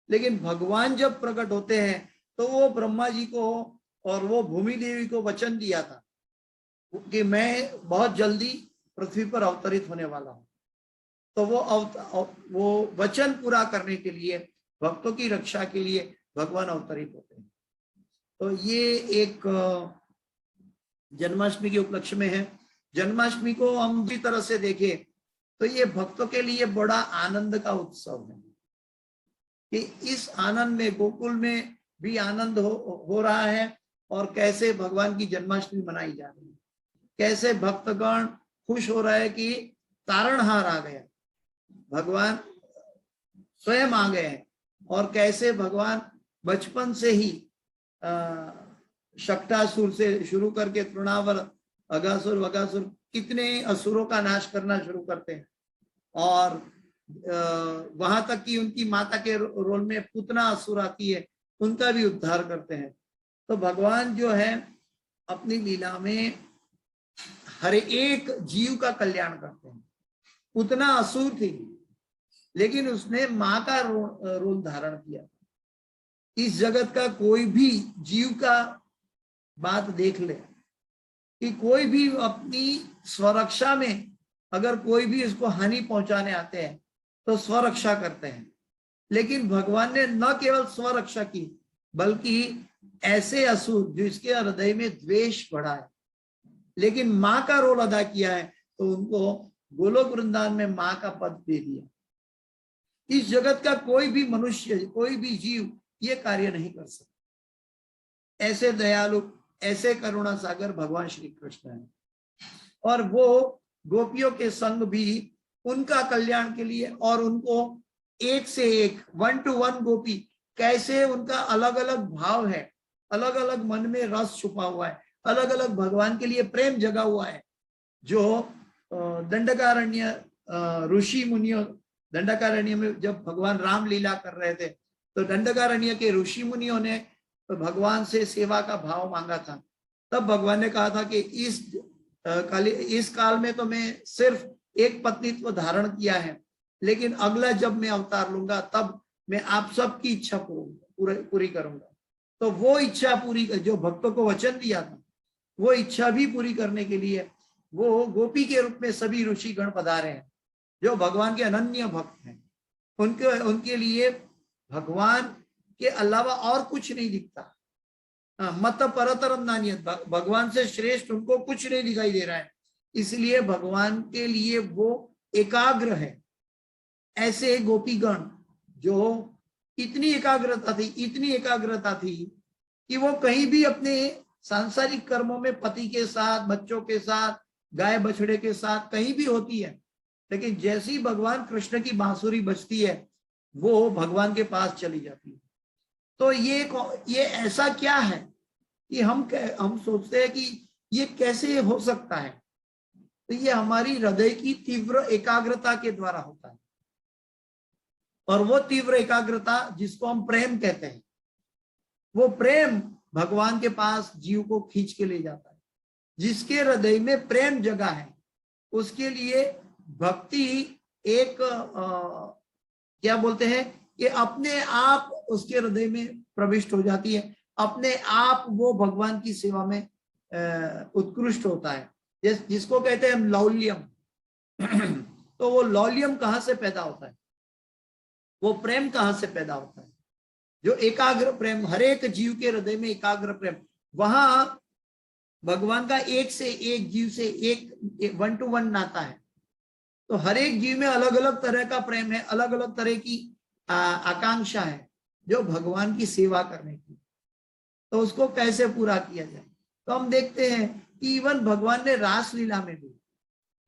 लेकिन भगवान जब प्रकट होते हैं तो वो ब्रह्मा जी को और वो भूमि देवी को वचन दिया था कि मैं बहुत जल्दी पृथ्वी पर अवतरित होने वाला हूं। तो वो वचन पूरा करने के लिए, भक्तों की रक्षा के लिए भगवान अवतरित होते हैं। तो ये एक जन्माष्टमी के उपलक्ष्य में है। जन्माष्टमी को हम दूसरी तरह से देखें तो ये भक्तों के लिए बड़ा आनंद का उत्सव है कि इस आनंद में गोकुल में भी आनंद हो रहा है और कैसे भगवान की जन्माष्टमी मनाई जा रही है, कैसे भक्तगण खुश हो रहा है कि तारणहार आ गया, भगवान स्वयं आ गए हैं, और कैसे भगवान बचपन से ही शक्टासुर से शुरू करके तृणावर, अगासुर, वगासुर, कितने असुरों का नाश करना शुरू करते हैं, और वहां तक कि उनकी माता के रोल में पुतना असुर आती है, उनका भी उद्धार करते हैं। तो भगवान जो है अपनी लीला में हर एक जीव का कल्याण करते हैं। पुतना असुर थी लेकिन उसने माँ का रोल धारण किया। इस जगत का कोई भी जीव का बात देख ले कि कोई भी अपनी स्वरक्षा में अगर कोई भी इसको हानि पहुंचाने आते हैं तो स्वरक्षा करते हैं, लेकिन भगवान ने न केवल स्वरक्षा की बल्कि ऐसे असुर जो इसके हृदय में द्वेष बढ़ा है लेकिन माँ का रोल अदा किया है तो उनको गोलोक वृंदावन में माँ का पद दे दिया। इस जगत का कोई भी मनुष्य, कोई भी जीव ये कार्य नहीं कर सकता। ऐसे दयालु, ऐसे करुणा सागर भगवान श्री कृष्ण है, और वो गोपियों के संग भी उनका कल्याण के लिए, और उनको एक से एक 1 to 1 गोपी, कैसे उनका अलग अलग भाव है, अलग अलग मन में रस छुपा हुआ है, अलग अलग भगवान के लिए प्रेम जगा हुआ है। जो दंडकारण्य ऋषि मुनियों, दंडकारण्य में जब भगवान राम लीला कर रहे थे तो दंडकारण्य के ऋषि मुनियों ने भगवान से सेवा का भाव मांगा था। तब भगवान ने कहा था कि इस काल में तो मैं सिर्फ एक पत्नीत्व धारण किया है, लेकिन अगला जब मैं अवतार लूंगा तब मैं आप सबकी इच्छा पूरी करूंगा। तो वो इच्छा पूरी, जो भक्तों को वचन दिया था, वो इच्छा भी पूरी करने के लिए वो गोपी के रूप में सभी ऋषि गण पधारे हैं जो भगवान के अनन्य भक्त हैं। उनके लिए भगवान के अलावा और कुछ नहीं दिखता। मत परतरम नान्यत, भगवान से श्रेष्ठ उनको कुछ नहीं दिखाई दे रहा है, इसलिए भगवान के लिए वो एकाग्र है। ऐसे गोपीगण जो इतनी एकाग्रता थी कि वो कहीं भी अपने सांसारिक कर्मों में पति के साथ, बच्चों के साथ, गाय बछड़े के साथ कहीं भी होती है, लेकिन जैसी भगवान कृष्ण की बांसुरी बजती है वो भगवान के पास चली जाती है। तो ये ऐसा क्या है कि हम सोचते हैं कि ये कैसे हो सकता है। तो ये हमारी हृदय की तीव्र एकाग्रता के द्वारा होता है, और वो तीव्र एकाग्रता जिसको हम प्रेम कहते हैं, वो प्रेम भगवान के पास जीव को खींच के ले जाता है। जिसके हृदय में प्रेम जगा है उसके लिए भक्ति एक क्या बोलते हैं कि अपने आप उसके हृदय में प्रविष्ट हो जाती है, अपने आप वो भगवान की सेवा में उत्कृष्ट होता है, जिसको कहते हैं हम लौल्यम। तो वो लौल्यम कहाँ से पैदा होता है, वो प्रेम कहाँ से पैदा होता है? जो एकाग्र प्रेम, हर एक जीव के हृदय में एकाग्र प्रेम, वहां भगवान का एक से एक जीव से एक 1 to 1 नाता है। तो हर एक जीव में अलग अलग तरह का प्रेम है, अलग अलग तरह की आकांक्षा है जो भगवान की सेवा करने की। तो उसको कैसे पूरा किया जाए? तो हम देखते हैं कि इवन भगवान ने रास लीला में भी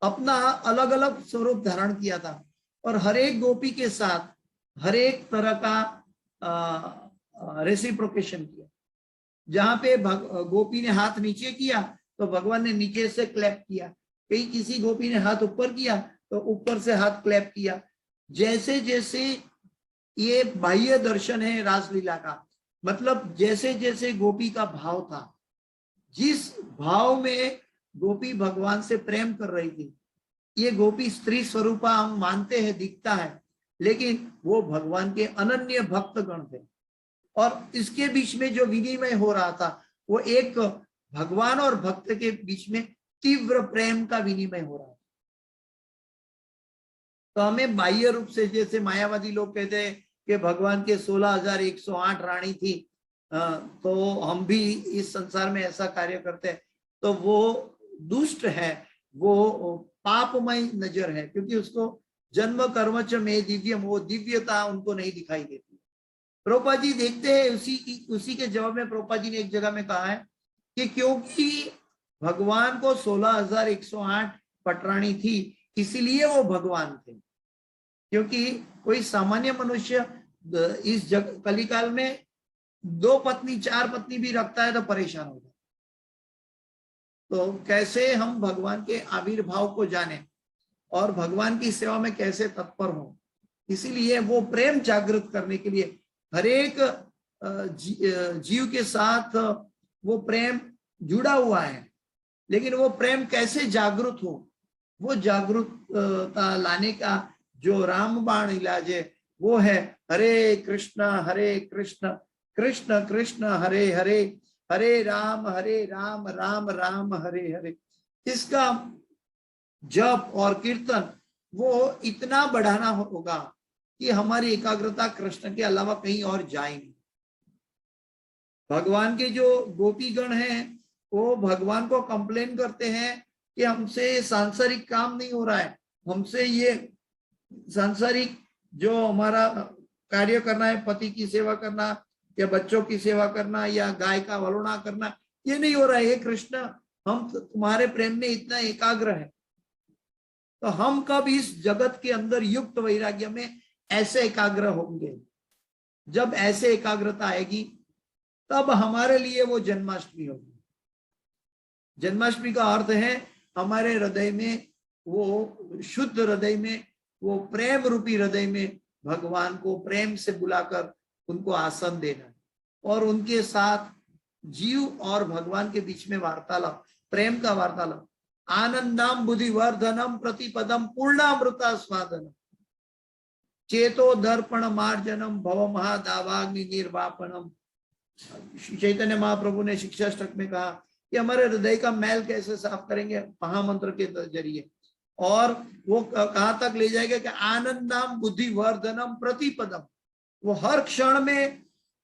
अपना अलग अलग स्वरूप धारण किया था, और हर एक गोपी के साथ हर एक तरह का रेसिप्रोकेशन किया। जहां पे गोपी ने हाथ नीचे किया तो भगवान ने नीचे से क्लैप किया, कहीं किसी गोपी ने हाथ ऊपर किया तो ऊपर से हाथ क्लैप किया। जैसे जैसे ये बाह्य दर्शन है रासलीला का, मतलब जैसे जैसे गोपी का भाव था, जिस भाव में गोपी भगवान से प्रेम कर रही थी, ये गोपी स्त्री स्वरूपा हम मानते हैं, दिखता है, लेकिन वो भगवान के अनन्य भक्त गण थे। और इसके बीच में जो विनिमय हो रहा था वो एक भगवान और भक्त के बीच में तीव्र प्रेम का विनिमय हो रहा था। तो हमें बाह्य रूप से, जैसे मायावादी लोग कहते हैं कि भगवान के 16,108 रानी थी, तो हम भी इस संसार में ऐसा कार्य करते हैं, तो वो दुष्ट है, वो पापमय नजर है, क्योंकि उसको जन्म कर्मच में दिव्यम, वो दिव्यता उनको नहीं दिखाई देती। प्रभुपाद जी देखते हैं, उसी के जवाब में प्रभुपाद जी ने एक जगह में कहा है कि क्योंकि भगवान को 16,108 पटरानी थी, इसीलिए वो भगवान थे। क्योंकि कोई सामान्य मनुष्य इस कलिकाल में 2 पत्नी 4 पत्नी भी रखता है तो परेशान हो जाता है। तो कैसे हम भगवान के आविर्भाव को जाने और भगवान की सेवा में कैसे तत्पर हो, इसीलिए वो प्रेम जागृत करने के लिए हर एक जीव के साथ वो प्रेम जुड़ा हुआ है। लेकिन वो प्रेम कैसे जागृत हो, वो जागरूकता लाने का जो रामबाण इलाज है वो है हरे कृष्ण कृष्ण कृष्ण हरे हरे, हरे राम राम राम हरे हरे। इसका जप और कीर्तन वो इतना बढ़ाना होगा कि हमारी एकाग्रता कृष्ण के अलावा कहीं और जाए नहीं। भगवान के जो गोपीगण हैं वो भगवान को कंप्लेन करते हैं कि हमसे सांसारिक काम नहीं हो रहा है, हमसे ये सांसारिक जो हमारा कार्य करना है, पति की सेवा करना या बच्चों की सेवा करना या गाय का वलोना करना, ये नहीं हो रहा है। हे कृष्ण, हम तुम्हारे प्रेम में इतना एकाग्र है, तो हम कब इस जगत के अंदर युक्त वैराग्य में ऐसे एकाग्र होंगे? जब ऐसे एकाग्रता आएगी तब हमारे लिए वो जन्माष्टमी होगी। जन्माष्टमी का अर्थ है हमारे हृदय में, वो शुद्ध हृदय में, वो प्रेम रूपी हृदय में भगवान को प्रेम से बुलाकर उनको आसन देना और उनके साथ जीव और भगवान के बीच में वार्तालाप, प्रेम का वार्तालाप। आनंदम बुद्धिवर्धनम प्रतिपदम पूर्णामृता स्वादनम चेतो दर्पण मार्जनम भव महादावाग्नि निर्वापनम। चैतन्य महाप्रभु ने शिक्षाष्टक में कहा कि हमारे हृदय का मैल कैसे साफ करेंगे? महामंत्र के जरिए। और वो कहाँ तक ले जाएगा कि आनंदम बुद्धिवर्धनम प्रतिपदम, वो हर क्षण में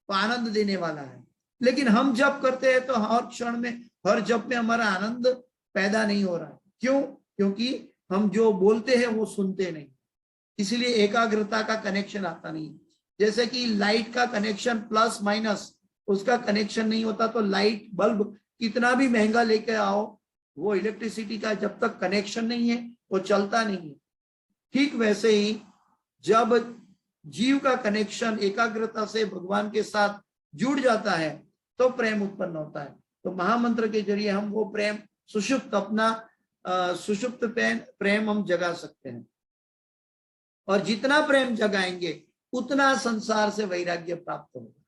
आनंद देने वाला है। लेकिन हम जप करते हैं तो हर क्षण में, हर जप में हमारा आनंद पैदा नहीं हो रहा है। क्यों? क्योंकि हम जो बोलते हैं वो सुनते नहीं, इसलिए एकाग्रता का कनेक्शन आता नहीं। जैसे कि लाइट का कनेक्शन प्लस माइनस, उसका कनेक्शन नहीं होता तो लाइट बल्ब कितना भी महंगा लेके आओ, वो इलेक्ट्रिसिटी का जब तक कनेक्शन नहीं है वो चलता नहीं है। ठीक वैसे ही जब जीव का कनेक्शन एकाग्रता से भगवान के साथ जुड़ जाता है तो प्रेम उत्पन्न होता है। तो महामंत्र के जरिए हम वो प्रेम सुषुप्त, अपना सुषुप्त प्रेम हम जगा सकते हैं। और जितना प्रेम जगाएंगे उतना संसार से वैराग्य प्राप्त होगा।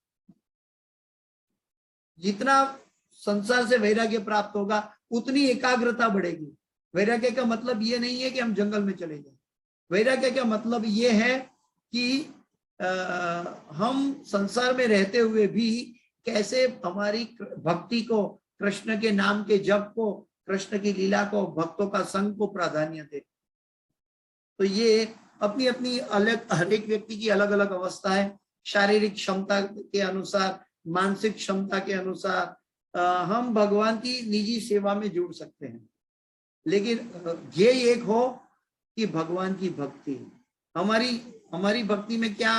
जितना संसार से वैराग्य प्राप्त होगा उतनी एकाग्रता बढ़ेगी। वैराग्य का मतलब ये नहीं है कि हम जंगल में चले जाएं। वैराग्य का मतलब ये है कि हम संसार में रहते हुए भी कैसे हमारी भक्ति को, कृष्ण के नाम के जप को, कृष्ण की लीला को, भक्तों का संग को प्राधान्य दे। तो ये अपनी अपनी अलग, हर एक व्यक्ति की अलग अलग अवस्था है। शारीरिक क्षमता के अनुसार, मानसिक क्षमता के अनुसार हम भगवान की निजी सेवा में जुड़ सकते हैं। लेकिन ध्येय एक हो कि भगवान की भक्ति। हमारी भक्ति में क्या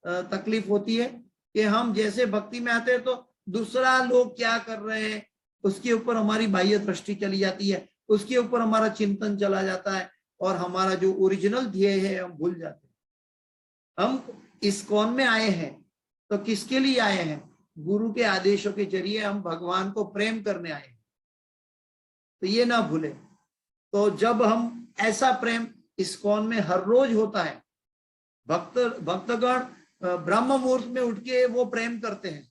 तकलीफ होती है कि हम जैसे भक्ति में आते हैं तो दूसरा लोग क्या कर रहे हैं उसके ऊपर हमारी बाह्य दृष्टि चली जाती है, उसके ऊपर हमारा चिंतन चला जाता है और हमारा जो ओरिजिनल ध्येय है हम भूल जाते हैं। हम इस्कॉन में आए हैं तो किसके लिए आए हैं? गुरु के आदेशों के जरिए हम भगवान को प्रेम करने आए हैं, तो ये ना भूले। तो जब हम ऐसा प्रेम इस्कॉन में हर रोज होता है, भक्तगण ब्रह्म मुहूर्त में उठ के वो प्रेम करते हैं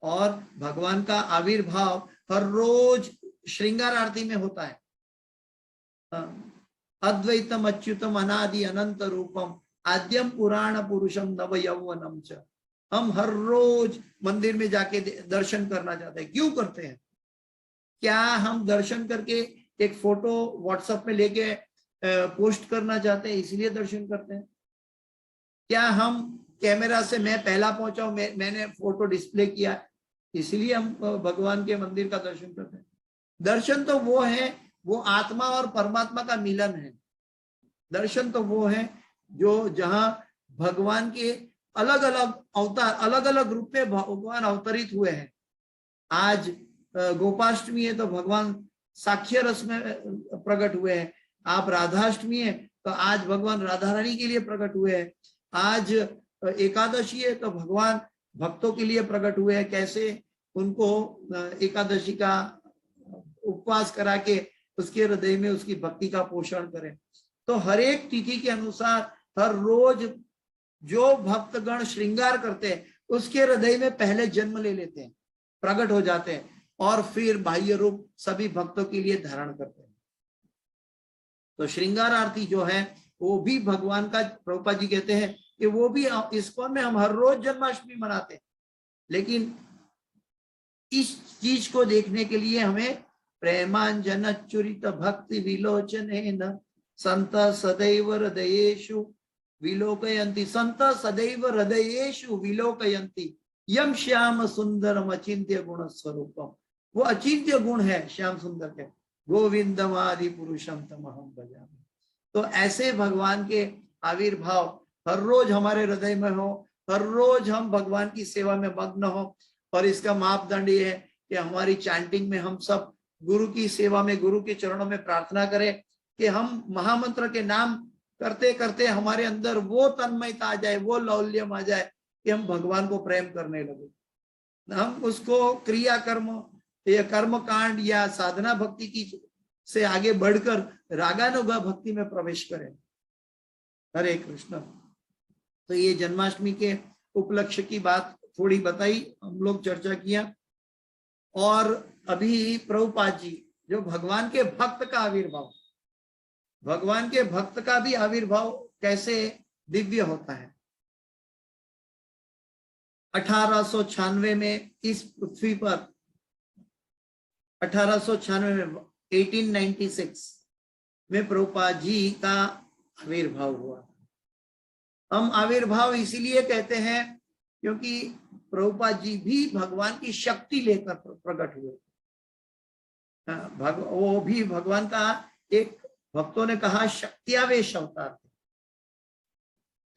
और भगवान का आविर्भाव हर रोज श्रृंगार आरती में होता है। अद्वैतम अच्युतम अनादि अनंत रूपम आद्यम पुराण पुरुषम नव यौवनम च। हम हर रोज मंदिर में जाके दर्शन करना चाहते हैं। क्यों करते हैं? क्या हम दर्शन करके एक फोटो व्हाट्सएप में लेके पोस्ट करना चाहते हैं इसलिए दर्शन करते हैं? क्या हम कैमरा से मैं पहला पहुंचा हूं, मैंने फोटो डिस्प्ले किया इसलिए हम भगवान के मंदिर का दर्शन करते हैं? दर्शन तो वो है, वो आत्मा और परमात्मा का मिलन है। दर्शन तो वो है जो जहां भगवान के अलग अलग अवतार, अलग अलग रूप में भगवान अवतरित हुए हैं। आज गोपाष्टमी है तो भगवान साक्ष्य रस में प्रकट हुए हैं। आप राधाष्टमी है तो आज भगवान राधा रानी के लिए प्रकट हुए हैं। आज एकादशी है तो भगवान भक्तों के लिए प्रकट हुए हैं। कैसे उनको एकादशी का उपवास करा के उसके हृदय में उसकी भक्ति का पोषण करें। तो हर एक तिथि के अनुसार हर रोज जो भक्तगण श्रृंगार करते हैं उसके हृदय में पहले जन्म ले लेते हैं, प्रकट हो जाते हैं और फिर बाह्य रूप सभी भक्तों के लिए धारण करते हैं। तो श्रृंगार आरती जो है वो भी भगवान का, प्रभुपाद जी कहते हैं कि वो भी इस्कॉन में हम हर रोज जन्माष्टमी मनाते हैं, लेकिन इस चीज को देखने के लिए हमें प्रेमांजन चुरित भक्ति विलोचन संत सदैव हृदयेषु विलोकयन्ति। संत सदैव हृदयेषु विलोकयन्ति यम श्याम सुंदरम अचिंत्य गुण स्वरूपम। वो अचिंत्य गुण है श्याम सुंदर के, गोविंदम आदि पुरुषम तमहम भजामि। तो ऐसे भगवान के आविर्भाव हर रोज हमारे हृदय में हो, हर रोज हम भगवान की सेवा में मग्न हो। और इसका मापदंड ये है कि हमारी चैंटिंग में हम सब गुरु की सेवा में, गुरु के चरणों में प्रार्थना करें कि हम महामंत्र के नाम करते करते हमारे अंदर वो तन्मयता आ जाए, वो लौल्यम आ जाए कि हम भगवान को प्रेम करने लगे। हम उसको क्रिया कर्म या कर्म कांड या साधना भक्ति की से आगे बढ़कर रागानुगा भक्ति में प्रवेश करें। हरे कृष्ण। तो ये जन्माष्टमी के उपलक्ष्य की बात थोड़ी बताई, हम लोग चर्चा किया। और अभी प्रभुपाद जी जो भगवान के भक्त का आविर्भाव, भगवान के भक्त का भी आविर्भाव कैसे दिव्य होता है। 1896 में इस पृथ्वी पर, 1896 में 1896 में प्रभुपाद जी का आविर्भाव हुआ। हम आविर्भाव इसीलिए कहते हैं क्योंकि प्रभुपाद जी भी भगवान की शक्ति लेकर प्रकट हुए। वो भी भगवान का, एक भक्तों ने कहा शक्तियावेश अवतार थे,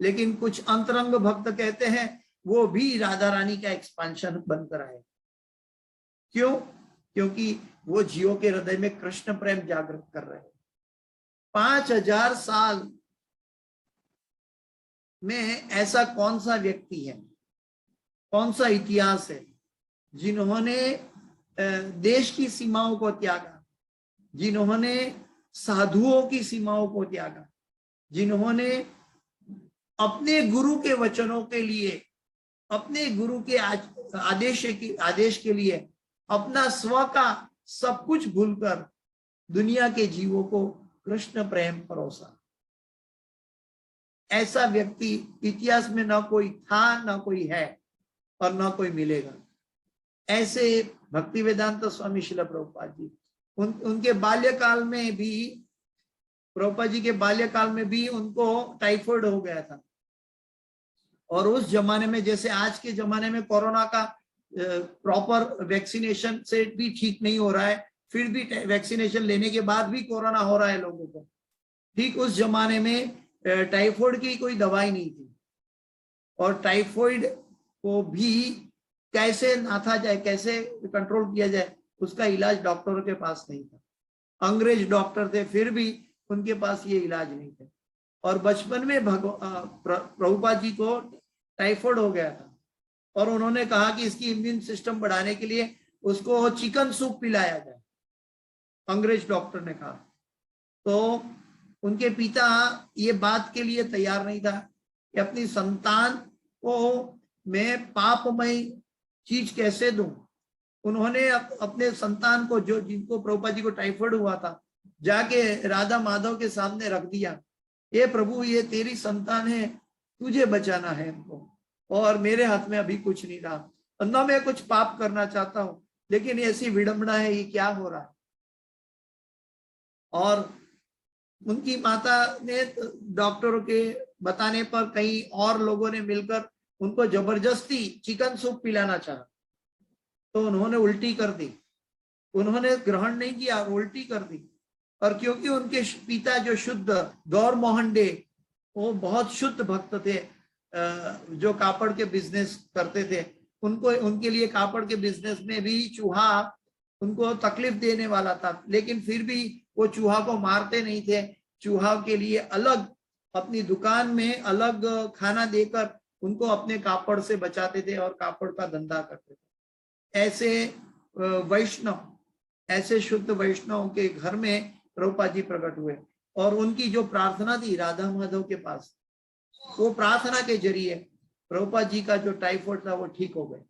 लेकिन कुछ अंतरंग भक्त कहते हैं वो भी राधा रानी का एक्सपांशन बनकर आए। क्यों? क्योंकि वो जीवों के हृदय में कृष्ण प्रेम जागृत कर रहे हैं। 5000 साल में ऐसा कौन सा व्यक्ति है, कौन सा इतिहास है जिन्होंने देश की सीमाओं को त्यागा, जिन्होंने साधुओं की सीमाओं को त्यागा, जिन्होंने अपने गुरु के वचनों के लिए, अपने गुरु के आदेश के लिए अपना स्व का सब कुछ भूलकर दुनिया के जीवों को कृष्ण प्रेम परोसा। ऐसा व्यक्ति इतिहास में ना कोई था, ना कोई है और ना कोई मिलेगा। ऐसे भक्ति वेदांत स्वामी श्रील प्रभुपाद जी, उनके बाल्यकाल में भी, प्रभुपाद जी के बाल्यकाल में भी उनको टाइफाइड हो गया था। और उस जमाने में, जैसे आज के जमाने में कोरोना का प्रॉपर वैक्सीनेशन से भी ठीक नहीं हो रहा है, फिर भी वैक्सीनेशन लेने के बाद भी कोरोना हो रहा है लोगों को, ठीक उस जमाने में टाइफाइड की कोई दवाई नहीं थी। और टाइफाइड को भी कैसे नाथा जाए, कैसे कंट्रोल किया जाए, उसका इलाज डॉक्टरों के पास नहीं था। अंग्रेज डॉक्टर थे, फिर भी उनके पास ये इलाज नहीं थे। और बचपन में प्रभुपाद जी को टाइफाइड हो गया था और उन्होंने कहा कि इसकी इम्यून सिस्टम बढ़ाने के लिए उसको चिकन सूप पिलाया जाए, अंग्रेज डॉक्टर ने कहा। तो उनके पिता ये बात के लिए तैयार नहीं था कि अपनी संतान को मैं पापमय चीज कैसे दूं। उन्होंने अपने संतान को, जो जिनको प्रभुपाद जी को टाइफाइड हुआ था, जाके राधा माधव के सामने रख दिया, ये प्रभु ये तेरी संतान है, तुझे बचाना है इनको, और मेरे हाथ में अभी कुछ नहीं रहा, न मैं कुछ पाप करना चाहता हूं, लेकिन ऐसी विडंबना है, ये क्या हो रहा है। और उनकी माता ने डॉक्टरों के बताने पर कई और लोगों ने मिलकर उनको जबरदस्ती चिकन सूप पिलाना चाहा, तो उन्होंने उल्टी कर दी, उन्होंने ग्रहण नहीं किया, उल्टी कर दी। और क्योंकि उनके पिता जो शुद्ध गौर मोहन डे, वो बहुत शुद्ध भक्त थे, जो कापड़ के बिजनेस करते थे, उनको उनके लिए कापड़ के बिजनेस में भी चूहा उनको तकलीफ देने वाला था, लेकिन फिर भी वो चूहा को मारते नहीं थे। चूहा के लिए अलग अपनी दुकान में अलग खाना देकर उनको अपने कापड़ से बचाते थे और कापड़ का धंधा करते थे। ऐसे वैष्णव, ऐसे शुद्ध वैष्णव के घर में प्रभुपाद जी प्रकट हुए, और उनकी जो प्रार्थना थी राधा माधव के पास, वो प्रार्थना के जरिए प्रभुपाद जी का जो टाइफाइड था वो ठीक हो गया,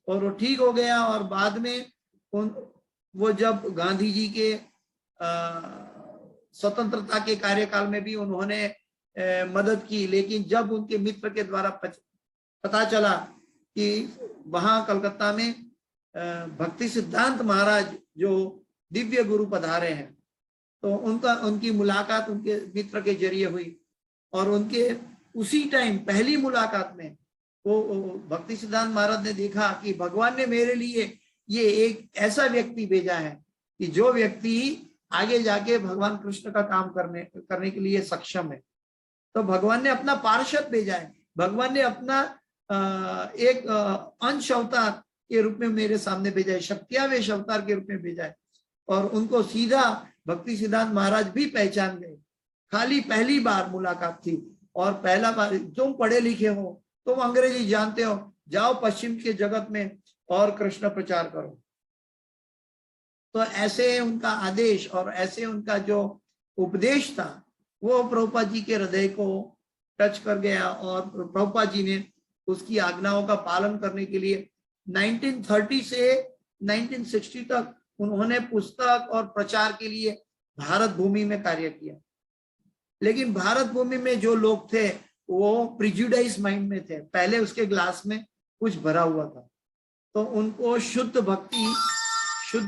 और वो ठीक हो गया। और बाद में वो जब गांधी जी के स्वतंत्रता के कार्यकाल में भी उन्होंने मदद की, लेकिन जब उनके मित्र के द्वारा पता चला कि वहां कलकत्ता में भक्ति सिद्धांत महाराज जो दिव्य गुरु पधारे हैं, तो उनकी मुलाकात उनके मित्र के जरिए हुई, और उनके उसी टाइम पहली मुलाकात में वो भक्ति सिद्धांत महाराज ने देखा कि भगवान ने मेरे लिए ये एक ऐसा व्यक्ति भेजा है कि जो व्यक्ति आगे जाके भगवान कृष्ण का काम करने के लिए सक्षम है। तो भगवान ने अपना पार्षद भेजा है, भगवान ने अपना एक अंश अवतार के रूप में मेरे सामने भेजा है, शक्त्यावेश अवतार के रूप में भेजा है। और उनको सीधा भक्ति सिद्धांत महाराज भी पहचान गए, खाली पहली बार मुलाकात थी। और पहला बार, तुम पढ़े लिखे हो, तुम अंग्रेजी जानते हो, जाओ पश्चिम के जगत में और कृष्ण प्रचार करो। तो ऐसे उनका आदेश और ऐसे उनका जो उपदेश था वो प्रभुपाद जी के हृदय को टच कर गया, और प्रभुपाद जी ने उसकी आज्ञाओं का पालन करने के लिए 1930 से 1960 तक उन्होंने पुस्तक और प्रचार के लिए भारत भूमि में कार्य किया। लेकिन भारत भूमि में जो लोग थे वो प्रिजुडाइज माइंड में थे, पहले उसके ग्लास में कुछ भरा हुआ था। तो उनको शुद्ध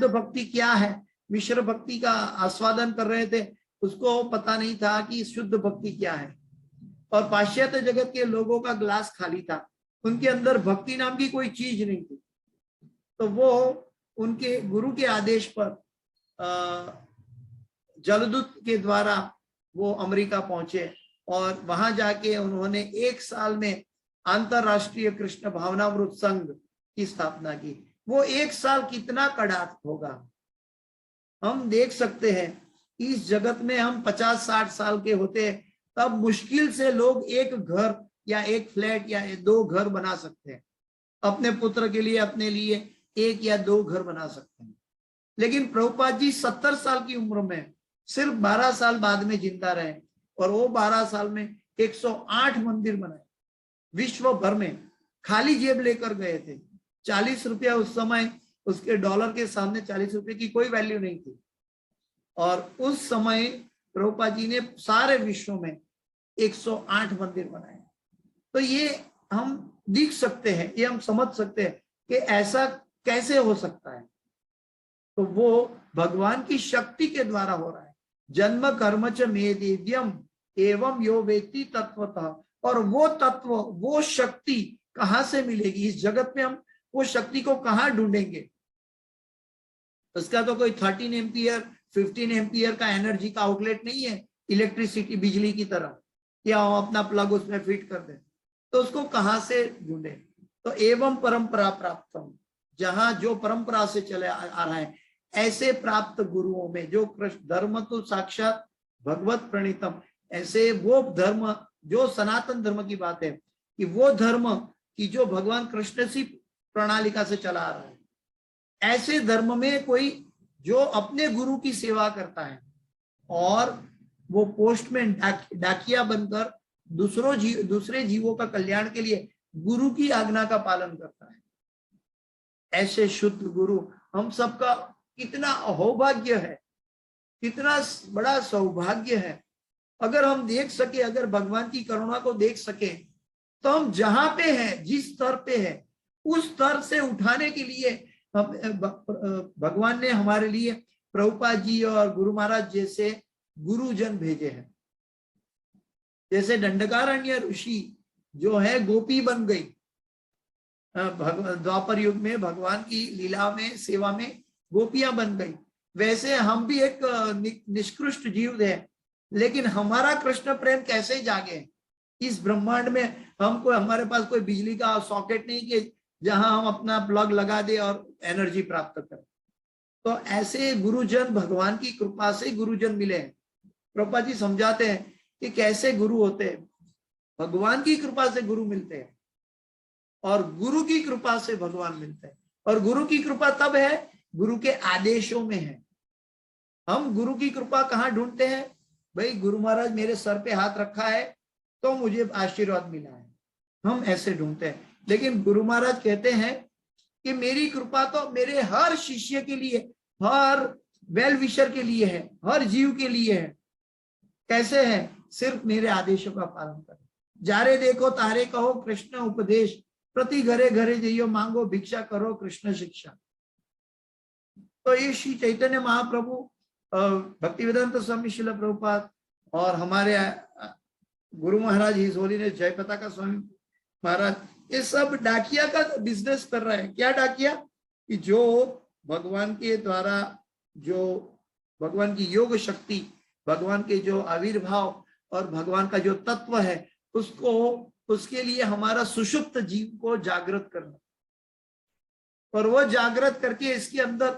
भक्ति क्या है, मिश्र भक्ति का आस्वादन कर रहे थे, उसको पता नहीं था कि शुद्ध भक्ति क्या है। और पाश्चात्य जगत के लोगों का ग्लास खाली था, उनके अंदर भक्ति नाम की कोई चीज नहीं थी। तो वो उनके गुरु के आदेश पर जलदूत के द्वारा वो अमेरिका पहुंचे, और वहां जाके उन्होंने 1 साल में अंतरराष्ट्रीय कृष्ण भावनामृत संघ की स्थापना की। वो 1 साल कितना कड़ाक होगा, हम देख सकते हैं। इस जगत में हम 50-60 साल के होते तब मुश्किल से लोग एक घर या एक फ्लैट या 2 घर बना सकते हैं, अपने पुत्र के लिए, अपने लिए 1 या 2 घर बना सकते हैं। लेकिन प्रभुपाद जी 70 साल की उम्र में सिर्फ 12 साल बाद में जिंदा रहे, और वो 12 साल में 108 मंदिर बनाए विश्व भर में, खाली जेब लेकर गए थे। 40 रुपया उस समय, उसके डॉलर के सामने 40 रुपए की कोई वैल्यू नहीं थी। और उस समय प्रभुपाद जी ने सारे विश्व में 108 मंदिर बनाए। तो ये हम देख सकते हैं, ये हम समझ सकते हैं कि ऐसा कैसे हो सकता है। तो वो भगवान की शक्ति के द्वारा हो रहा है। जन्म कर्म च मे दिव्यम एवं यो वेत्ति तत्वतः। और वो तत्व, वो शक्ति कहां से मिलेगी इस जगत में, हम वो शक्ति को कहां ढूंढेंगे। उसका तो कोई 13 एम्पियर 15 एम्पियर का एनर्जी का आउटलेट नहीं है, इलेक्ट्रिसिटी बिजली की तरह, या हम अपना प्लग उसमें फिट कर दें। तो उसको कहां से ढूंढे। तो एवं परंपरा प्राप्तम, जहां जो परंपरा से चले आ रहा है, ऐसे प्राप्त गुरुओं में जो कृष्ण धर्म तो साक्षात भगवत प्रणीतम, ऐसे वो धर्म जो सनातन धर्म की बात है कि वो धर्म की जो भगवान कृष्ण सी प्रणालिका से चला आ रहा है, ऐसे धर्म में कोई जो अपने गुरु की सेवा करता है और वो पोस्टमैन डाकिया बनकर दूसरे जीवों का कल्याण के लिए गुरु की आज्ञा का पालन करता है, ऐसे शुद्ध गुरु हम सबका कितना अहोभाग्य है कितना बड़ा सौभाग्य है। अगर हम देख सके, अगर भगवान की करुणा को देख सके, तो हम जहां पे हैं, जिस स्तर पे है, उस स्तर से उठाने के लिए भगवान ने हमारे लिए प्रभुपाद जी और गुरु महाराज जैसे गुरुजन भेजे हैं। जैसे दंडकारण्य ऋषि जो है गोपी बन गई द्वापर युग में, भगवान की लीला में, सेवा में गोपियां बन गई, वैसे हम भी एक निष्कृष्ट जीव है, लेकिन हमारा कृष्ण प्रेम कैसे जागे इस ब्रह्मांड में। हमको, हमारे पास कोई बिजली का सॉकेट नहीं कि जहां हम अपना प्लग लगा दे और एनर्जी प्राप्त करें। तो ऐसे गुरुजन, भगवान की कृपा से गुरुजन मिले हैं। प्रभुपाद जी समझाते हैं कि कैसे गुरु होते हैं। भगवान की कृपा से गुरु मिलते हैं और गुरु की कृपा से भगवान मिलते हैं। और गुरु की कृपा तब है, गुरु के आदेशों में है। हम गुरु की कृपा कहाँ ढूंढते हैं? भाई गुरु महाराज मेरे सर पे हाथ रखा है तो मुझे आशीर्वाद मिला है, हम ऐसे ढूंढते हैं। लेकिन गुरु महाराज कहते हैं कि मेरी कृपा तो मेरे हर शिष्य के लिए, हर वेल विशर के लिए है, हर जीव के लिए है। कैसे है? सिर्फ मेरे आदेशों का पालन करें। जारे देखो तारे कहो कृष्ण उपदेश, प्रति घरे घरे जइयो मांगो भिक्षा करो कृष्ण शिक्षा। तो ये श्री चैतन्य महाप्रभु, भक्तिवेदांत स्वामी श्रील प्रभुपाद और हमारे गुरु महाराज हिज होलीनेस जय पताका स्वामी महाराज, ये सब डाकिया का बिजनेस कर रहे हैं। क्या डाकिया? कि जो भगवान के द्वारा, जो भगवान की योग शक्ति, भगवान के जो आविर्भाव और भगवान का जो तत्व है, उसको, उसके लिए हमारा सुषुप्त जीव को जागृत करना। और वो जागृत करके इसके अंदर,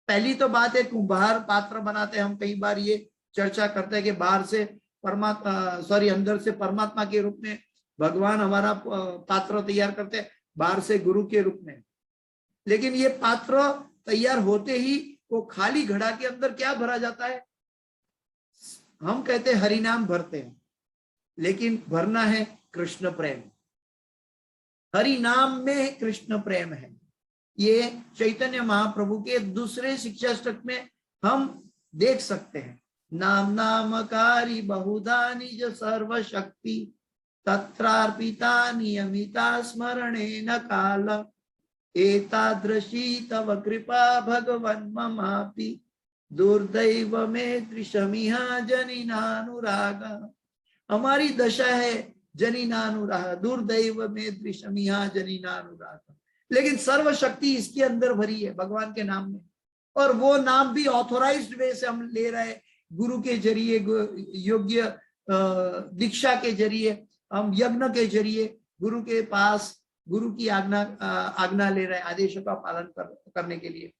पहली तो बात है कुंभार पात्र बनाते हैं। हम कई बार ये चर्चा करते हैं कि बाहर से अंदर से परमात्मा के रूप में भगवान हमारा पात्र तैयार करते हैं, बाहर से गुरु के रूप में। लेकिन ये पात्र तैयार होते ही वो खाली घड़ा के अंदर क्या भरा जाता है? हम कहते हैं हरि नाम भरते हैं, लेकिन भरना है कृष्ण प्रेम। हरि नाम में कृष्ण प्रेम है। ये चैतन्य महाप्रभु के दूसरे शिक्षाष्टक में हम देख सकते हैं। नाम नामकारी बहुधा निज सर्व शक्ति, तत्रार्पिता नियमिता स्मरणे न काल, एतादृशी तव कृपा भगवन् ममापि, दुर्दैव में त्रिशमिहा जनिनानुराग। हमारी दशा है जनिनानुराग, दुर्दैव में त्रिशमिहा जनिनानुराग। लेकिन सर्वशक्ति इसके अंदर भरी है भगवान के नाम में, और वो नाम भी ऑथोराइज्ड वे से हम ले रहे हैं, गुरु के जरिए, योग्य दीक्षा के जरिए, हम यज्ञ के जरिए गुरु के पास, गुरु की आज्ञा ले रहे हैं, आदेशों का पालन करने के लिए।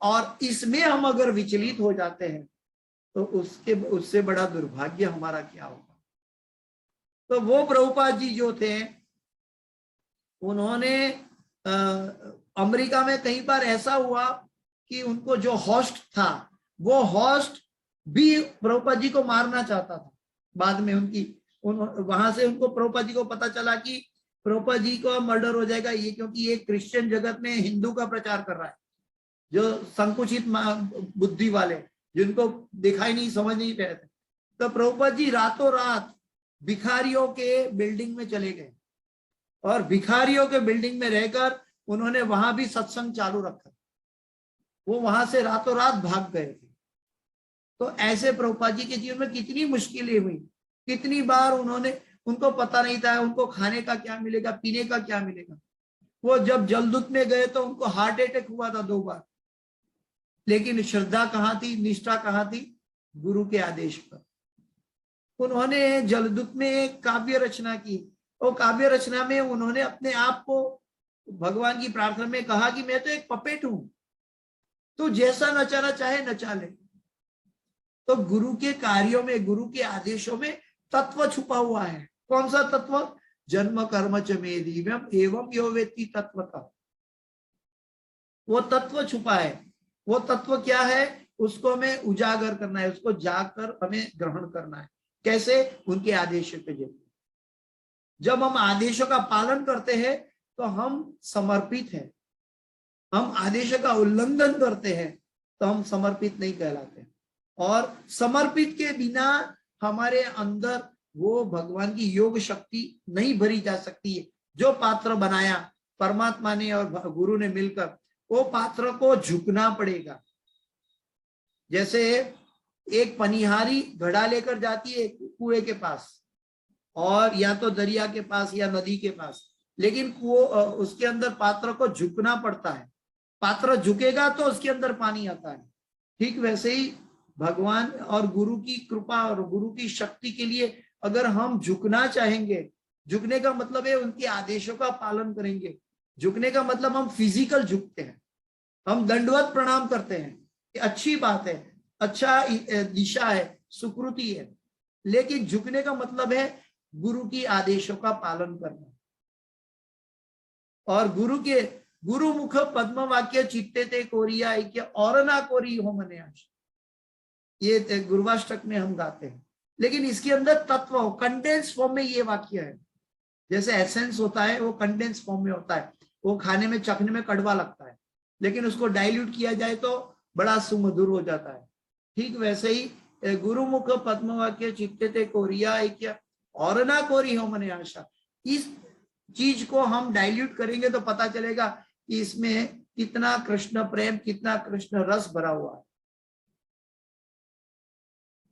और इसमें हम अगर विचलित हो जाते हैं तो उससे बड़ा दुर्भाग्य हमारा क्या होगा। तो वो प्रभुपाद जी जो थे, उन्होंने अमेरिका में कई बार ऐसा हुआ कि उनको जो होस्ट था, वो होस्ट भी प्रभुपाद जी को मारना चाहता था। बाद में वहां से उनको प्रभुपाद जी को पता चला कि प्रभुपाद जी को मर्डर हो जाएगा, ये क्योंकि ये क्रिश्चियन जगत में हिंदू का प्रचार कर रहा है, जो संकुचित बुद्धि वाले, जिनको दिखाई नहीं, समझ नहीं रहे थे। तो प्रभुपाद जी रातों रात भिखारियों के बिल्डिंग में चले गए, और भिखारियों के बिल्डिंग में रहकर उन्होंने वहां भी सत्संग चालू रखा। वो वहां से रातों रात भाग गए थे। तो ऐसे प्रभुपाद जी के जीवन में कितनी मुश्किलें हुई, कितनी बार उनको पता नहीं था उनको खाने का क्या मिलेगा, पीने का क्या मिलेगा। वो जब जलदूत में गए तो उनको हार्ट अटैक हुआ था 2 बार। लेकिन श्रद्धा कहाँ थी, निष्ठा कहाँ थी? गुरु के आदेश पर। उन्होंने जलदूत में एक काव्य रचना की, और काव्य रचना में उन्होंने अपने आप को भगवान की प्रार्थना में कहा कि मैं तो एक पपेट हूं, तो जैसा नचाना चाहे नचा ले। तो गुरु के कार्यों में, गुरु के आदेशों में तत्व छुपा हुआ है। कौन सा तत्व? जन्म कर्म च मे दिव्यम एवं यो वेत्ति तत्वतः। वो तत्व छुपा है। वो तत्व क्या है? उसको हमें उजागर करना है, उसको जाकर हमें ग्रहण करना है। कैसे? उनके आदेशों के जरिए। जब हम आदेशों का पालन करते हैं तो हम समर्पित हैं। हम आदेशों का उल्लंघन करते हैं तो हम समर्पित नहीं कहलाते। और समर्पित के बिना हमारे अंदर वो भगवान की योग शक्ति नहीं भरी जा सकती है। जो पात्र बनाया परमात्मा ने और गुरु ने मिलकर, वो पात्र को झुकना पड़ेगा। जैसे एक पनिहारी घड़ा लेकर जाती है कुएं के पास, और या तो दरिया के पास या नदी के पास, लेकिन उसके अंदर पात्र को झुकना पड़ता है। पात्र झुकेगा तो उसके अंदर पानी आता है। ठीक वैसे ही भगवान और गुरु की कृपा और गुरु की शक्ति के लिए अगर हम झुकना चाहेंगे, झुकने का मतलब है उनके आदेशों का पालन करेंगे। झुकने का मतलब हम फिजिकल झुकते हैं, हम दंडवत प्रणाम करते हैं, ये अच्छी बात है, अच्छा दिशा है, सुकृति है। लेकिन झुकने का मतलब है गुरु की आदेशों का पालन करना। और गुरु मुख पद्म वाक्य चित्ते ते कोरिया ऐक्य और ना कोरी हो मने आश, ये गुरुवाष्टक में हम गाते हैं। लेकिन इसके अंदर तत्व हो, कंडेंस फॉर्म में ये वाक्य है। जैसे एसेंस होता है वो कंडेंस फॉर्म में होता है, वो खाने में चखने में कड़वा लगता है, लेकिन उसको डाइल्यूट किया जाए तो बड़ा सुमधुर हो जाता है। ठीक वैसे ही गुरुमुख पद्म वाक्य चित्ते ते कोरिया ऐक्य और ना कोरी हो मने आशा, इस चीज को हम डाइल्यूट करेंगे तो पता चलेगा कि इसमें कितना कृष्ण प्रेम, कितना कृष्ण रस भरा हुआ है।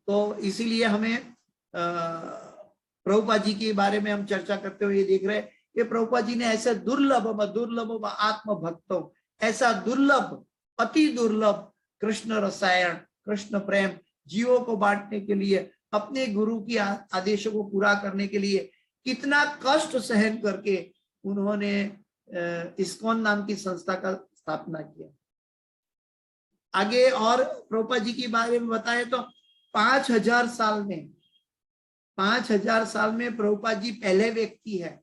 तो इसीलिए हमें प्रभुपाद जी के बारे में हम चर्चा करते हुए ये देख रहे हैं कि प्रभुपाद जी ने ऐसे दुर्लभ आत्म भक्तों, ऐसा दुर्लभ, अति दुर्लभ कृष्ण रसायन, कृष्ण प्रेम जीवों को बांटने के लिए, अपने गुरु की आदेशों को पूरा करने के लिए कितना कष्ट सहन करके उन्होंने इस्कॉन नाम की संस्था का स्थापना किया। आगे और प्रभुपाद जी के बारे में बताएं तो 5000 साल में प्रभुपाद जी पहले व्यक्ति है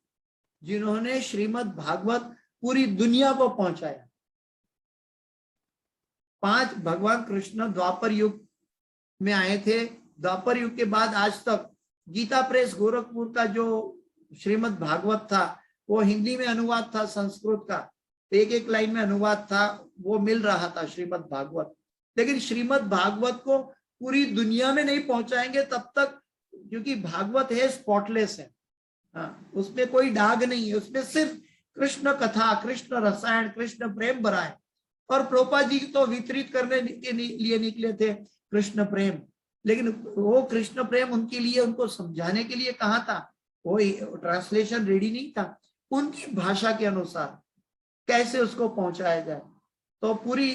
जिन्होंने श्रीमद् भागवत पूरी दुनिया को पहुंचाया। भगवान कृष्ण द्वापर युग में आए थे। द्वापर युग के बाद आज तक गीता प्रेस गोरखपुर का जो श्रीमद् भागवत था वो हिंदी में अनुवाद था, संस्कृत का एक लाइन में अनुवाद था, वो मिल रहा था श्रीमद् भागवत। लेकिन श्रीमद् भागवत को पूरी दुनिया में नहीं पहुंचाएंगे तब तक, क्योंकि भागवत है स्पॉटलेस है, उसमें कोई दाग नहीं है, उसमें सिर्फ कृष्ण कथा, कृष्ण रसायन, कृष्ण प्रेम भरा है। और प्रभुपाद जी तो वितरित करने के लिए निकले थे कृष्ण प्रेम, लेकिन वो कृष्ण प्रेम उनके लिए, उनको समझाने के लिए कहाँ था, वो ट्रांसलेशन रेडी नहीं था। उनकी भाषा के अनुसार कैसे उसको पहुंचाया जाए, तो पूरी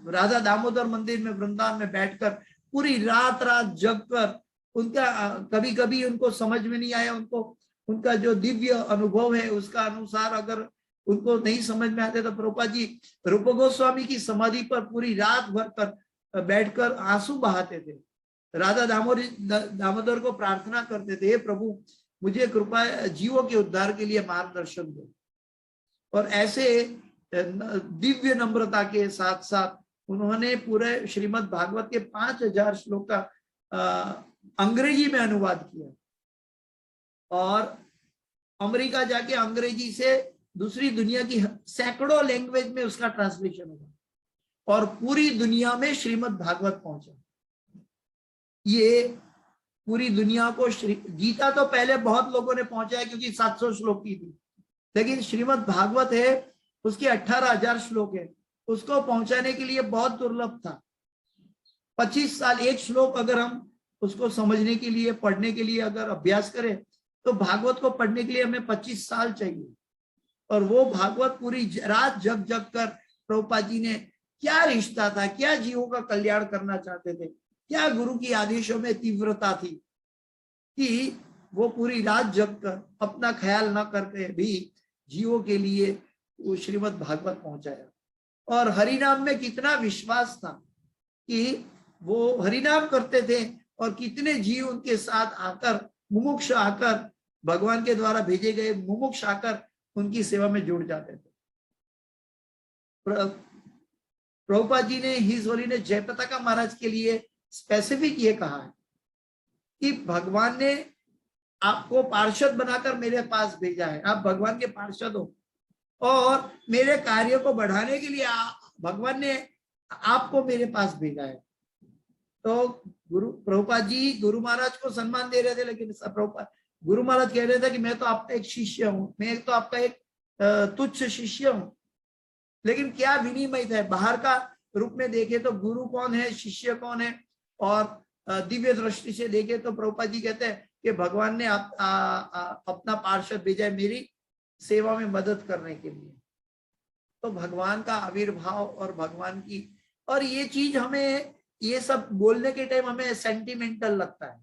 राधा दामोदर मंदिर में वृंदावन में बैठकर पूरी रात जगकर, उनका कभी कभी उनको समझ में नहीं आया, उनको उनका जो दिव्य अनुभव है उसका अनुसार अगर उनको नहीं समझ में आते तो प्रभुपाद जी रूप गोस्वामी की समाधि पर पूरी रात भर कर बैठकर आंसू बहाते थे, राधा दामोदर को प्रार्थना करते थे, हे प्रभु मुझे कृपा जीवों के उद्धार के लिए मार्गदर्शन दो। और ऐसे दिव्य नम्रता के साथ साथ उन्होंने पूरे श्रीमद् भागवत के 5000 श्लोक का अंग्रेजी में अनुवाद किया, और अमेरिका जाके अंग्रेजी से दूसरी दुनिया की सैकड़ों लैंग्वेज में उसका ट्रांसलेशन हुआ, और पूरी दुनिया में श्रीमद् भागवत पहुंचा। ये पूरी दुनिया को गीता तो पहले बहुत लोगों ने पहुंचाया क्योंकि 700 श्लोक की थी, लेकिन श्रीमद् भागवत है उसके 18,000 श्लोक है, उसको पहुंचाने के लिए बहुत दुर्लभ था। 25 साल एक श्लोक अगर हम उसको समझने के लिए, पढ़ने के लिए अगर अभ्यास करें तो भागवत को पढ़ने के लिए हमें 25 साल चाहिए। और वो भागवत पूरी रात जग जग कर प्रभुपाद जी ने, क्या रिश्ता था, क्या जीवों का कल्याण करना चाहते थे, क्या गुरु की आदेशों में तीव्रता थी कि वो पूरी रात जग कर अपना ख्याल न करके भी जीवों के लिए वो श्रीमद् भागवत पहुंचाया। और हरिनाम में कितना विश्वास था कि वो हरिनाम करते थे, और कितने जीव उनके साथ आकर, मुमुक्ष आकर, भगवान के द्वारा भेजे गए मुमुक्ष आकर उनकी सेवा में जुड़ जाते थे। प्रभुपाद जी ने हिज होलीनेस जयपताका महाराज के लिए स्पेसिफिक ये कहा है कि भगवान ने आपको पार्षद बनाकर मेरे पास भेजा है, आप भगवान के पार्षद हो, और मेरे कार्य को बढ़ाने के लिए भगवान ने आपको मेरे पास भेजा है। तो प्रभुपाद जी गुरु महाराज को सम्मान दे रहे थे, लेकिन गुरु महाराज कह रहे थे कि मैं तो आपका एक शिष्य हूँ, मैं तो आपका एक तुच्छ शिष्य हूँ। लेकिन क्या विनिमय है, बाहर का रूप में देखे तो गुरु कौन है, शिष्य कौन है, और दिव्य दृष्टि से देखे तो प्रभुपाद जी कहते हैं कि भगवान ने अपना पार्षद भेजा है मेरी सेवा में मदद करने के लिए। तो भगवान का आविर्भाव और भगवान की, और ये चीज हमें, ये सब बोलने के टाइम हमें सेंटिमेंटल लगता है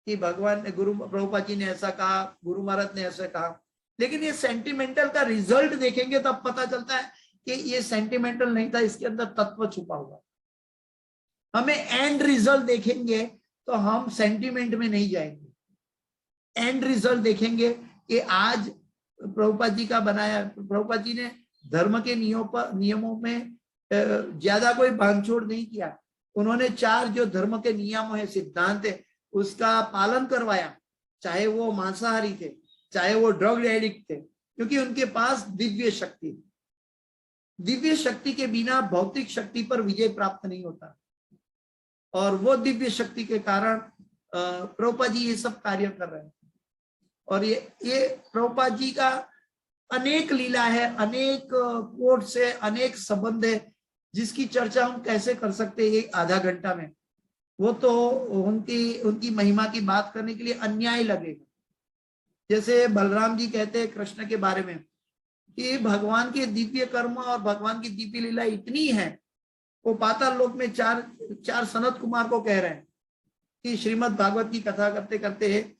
कि भगवान ने, गुरु प्रभुपाद जी ने ऐसा कहा, गुरु महाराज ने ऐसा कहा, लेकिन ये सेंटिमेंटल का रिजल्ट देखेंगे तब पता चलता है कि ये सेंटिमेंटल नहीं था, इसके अंदर तत्व छुपा हुआ। हमें एंड रिजल्ट देखेंगे तो हम सेंटिमेंट में नहीं जाएंगे। एंड रिजल्ट देखेंगे कि आज प्रभुपाद जी का बनाया, प्रभुपाद जी ने धर्म के नियमों में ज्यादा कोई बांधछोड़ नहीं किया। उन्होंने 4 जो धर्म के नियम है, सिद्धांत है, उसका पालन करवाया, चाहे वो मांसाहारी थे, चाहे वो ड्रग एडिक्ट थे, क्योंकि उनके पास दिव्य शक्ति थी। दिव्य शक्ति के बिना भौतिक शक्ति पर विजय प्राप्त नहीं होता, और वो दिव्य शक्ति के कारण प्रभुपाद जी ये सब कार्य कर रहे हैं। और ये प्रभुपाद जी का अनेक लीला है, अनेक कोट से अनेक संबंध है, जिसकी चर्चा हम कैसे कर सकते हैं आधा घंटा में। वो तो उनकी महिमा की बात करने के लिए अन्याय लगेगा। जैसे बलराम जी कहते हैं कृष्ण के बारे में कि भगवान के दिव्य कर्म और भगवान की दिव्य लीला इतनी है, वो पाताल लोक में चार सनत कुमार को कह रहे हैं कि श्रीमद् भागवत की कथा करते करते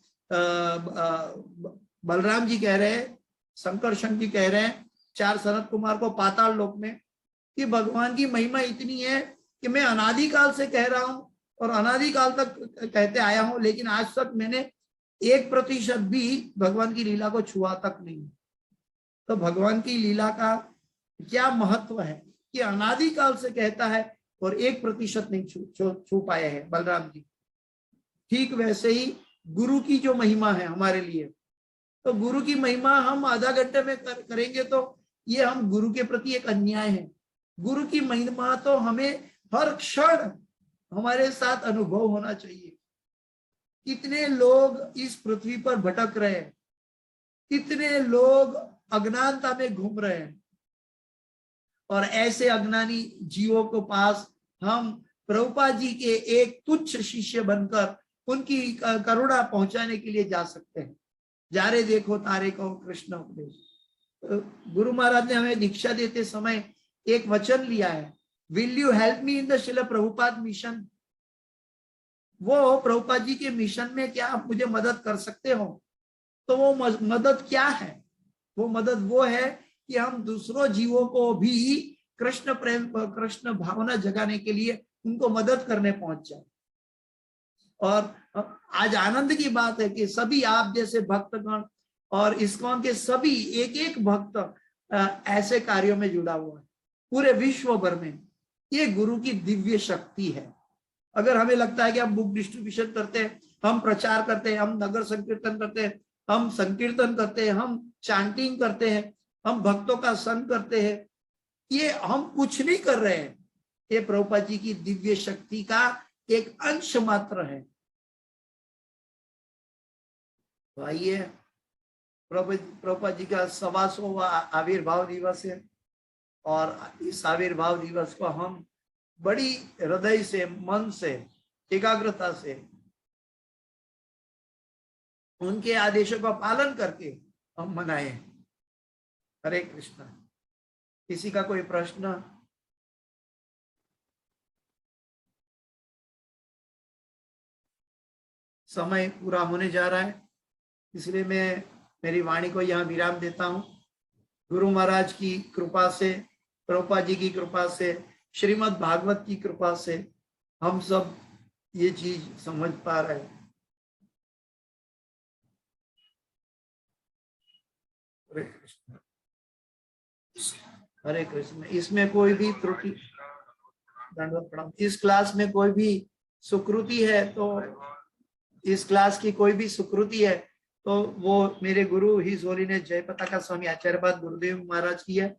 बलराम जी कह रहे हैं, संकर्षण जी कह रहे हैं 4 सनत कुमार को पाताल लोक में कि भगवान की महिमा इतनी है कि मैं अनादिकाल से कह रहा हूं और अनादिकाल तक कहते आया हूं, लेकिन आज तक मैंने 1% भी भगवान की लीला को छुआ तक नहीं। तो भगवान की लीला का क्या महत्व है कि अनादिकाल से कहता है और 1% नहीं छू पाए हैं बलराम जी। ठीक वैसे ही गुरु की जो महिमा है हमारे लिए, तो गुरु की महिमा हम आधा घंटे में करेंगे तो ये हम गुरु के प्रति एक अन्याय है। गुरु की महिमा तो हमें हर क्षण हमारे साथ अनुभव होना चाहिए। कितने लोग इस पृथ्वी पर भटक रहे हैं, कितने लोग अज्ञानता में घूम रहे हैं, और ऐसे अज्ञानी जीवों को पास हम प्रभुपाद जी के एक तुच्छ शिष्य बनकर उनकी करुणा पहुंचाने के लिए जा सकते हैं। जा रे देखो तारे को कृष्ण उपदेश। गुरु महाराज ने हमें दीक्षा देते समय एक वचन लिया है, will you help me in the Srila Prabhupada mission. वो प्रभुपाद जी के मिशन में क्या आप मुझे मदद कर सकते हो? तो वो मदद क्या है? वो मदद वो है कि हम दूसरों जीवों को भी कृष्ण प्रेम, कृष्ण भावना जगाने के लिए उनको मदद करने पहुंच जाए। और आज आनंद की बात है कि सभी आप जैसे भक्तगण और इस्कॉन के सभी एक भक्त ऐसे कार्यों में जुड़ा हुआ है पूरे विश्व भर में। ये गुरु की दिव्य शक्ति है। अगर हमें लगता है कि हम बुक डिस्ट्रीब्यूशन करते हैं, हम प्रचार करते हैं, हम नगर संकीर्तन करते हैं, हम संकीर्तन करते हैं, हम चांटिंग करते हैं, हम भक्तों का संग करते हैं, ये हम कुछ नहीं कर रहे हैं। ये प्रभुपाद जी की दिव्य शक्ति का एक अंश मात्र है। आइए, प्रभुपाद जी का 125वां आविर्भाव दिवस है, और इस आविर्भाव दिवस को हम बड़ी हृदय से, मन से, एकाग्रता से उनके आदेशों का पालन करके हम मनाए। हरे कृष्णा। किसी का कोई प्रश्न? समय पूरा होने जा रहा है, इसलिए मैं मेरी वाणी को यहाँ विराम देता हूँ। गुरु महाराज की कृपा से, प्रभुपाद जी की कृपा से, श्रीमद् भागवत की कृपा से हम सब ये चीज समझ पा रहे हैं। हरे कृष्ण, हरे कृष्ण। इसमें कोई भी त्रुटि, दंडवत प्रणाम। इस क्लास में कोई भी सुकृति है तो, इस क्लास की कोई भी सुकृति है तो वो मेरे गुरु हिज होलीनेस जयपताका स्वामी आचार्यपाद गुरुदेव महाराज की है,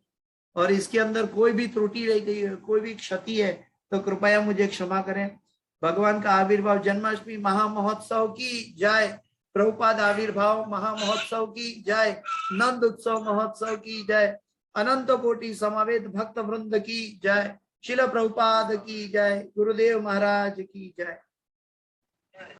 और इसके अंदर कोई भी त्रुटि रह गई है, कोई भी क्षति है तो कृपया मुझे क्षमा करें। भगवान का आविर्भाव जन्माष्टमी महामहोत्सव की जय। प्रभुपाद आविर्भाव महामहोत्सव की जय। नंद उत्सव महोत्सव की जय। अनंत कोटि समवेत भक्त वृंद की जय। शिल प्रभुपाद की जय। गुरुदेव महाराज की जय।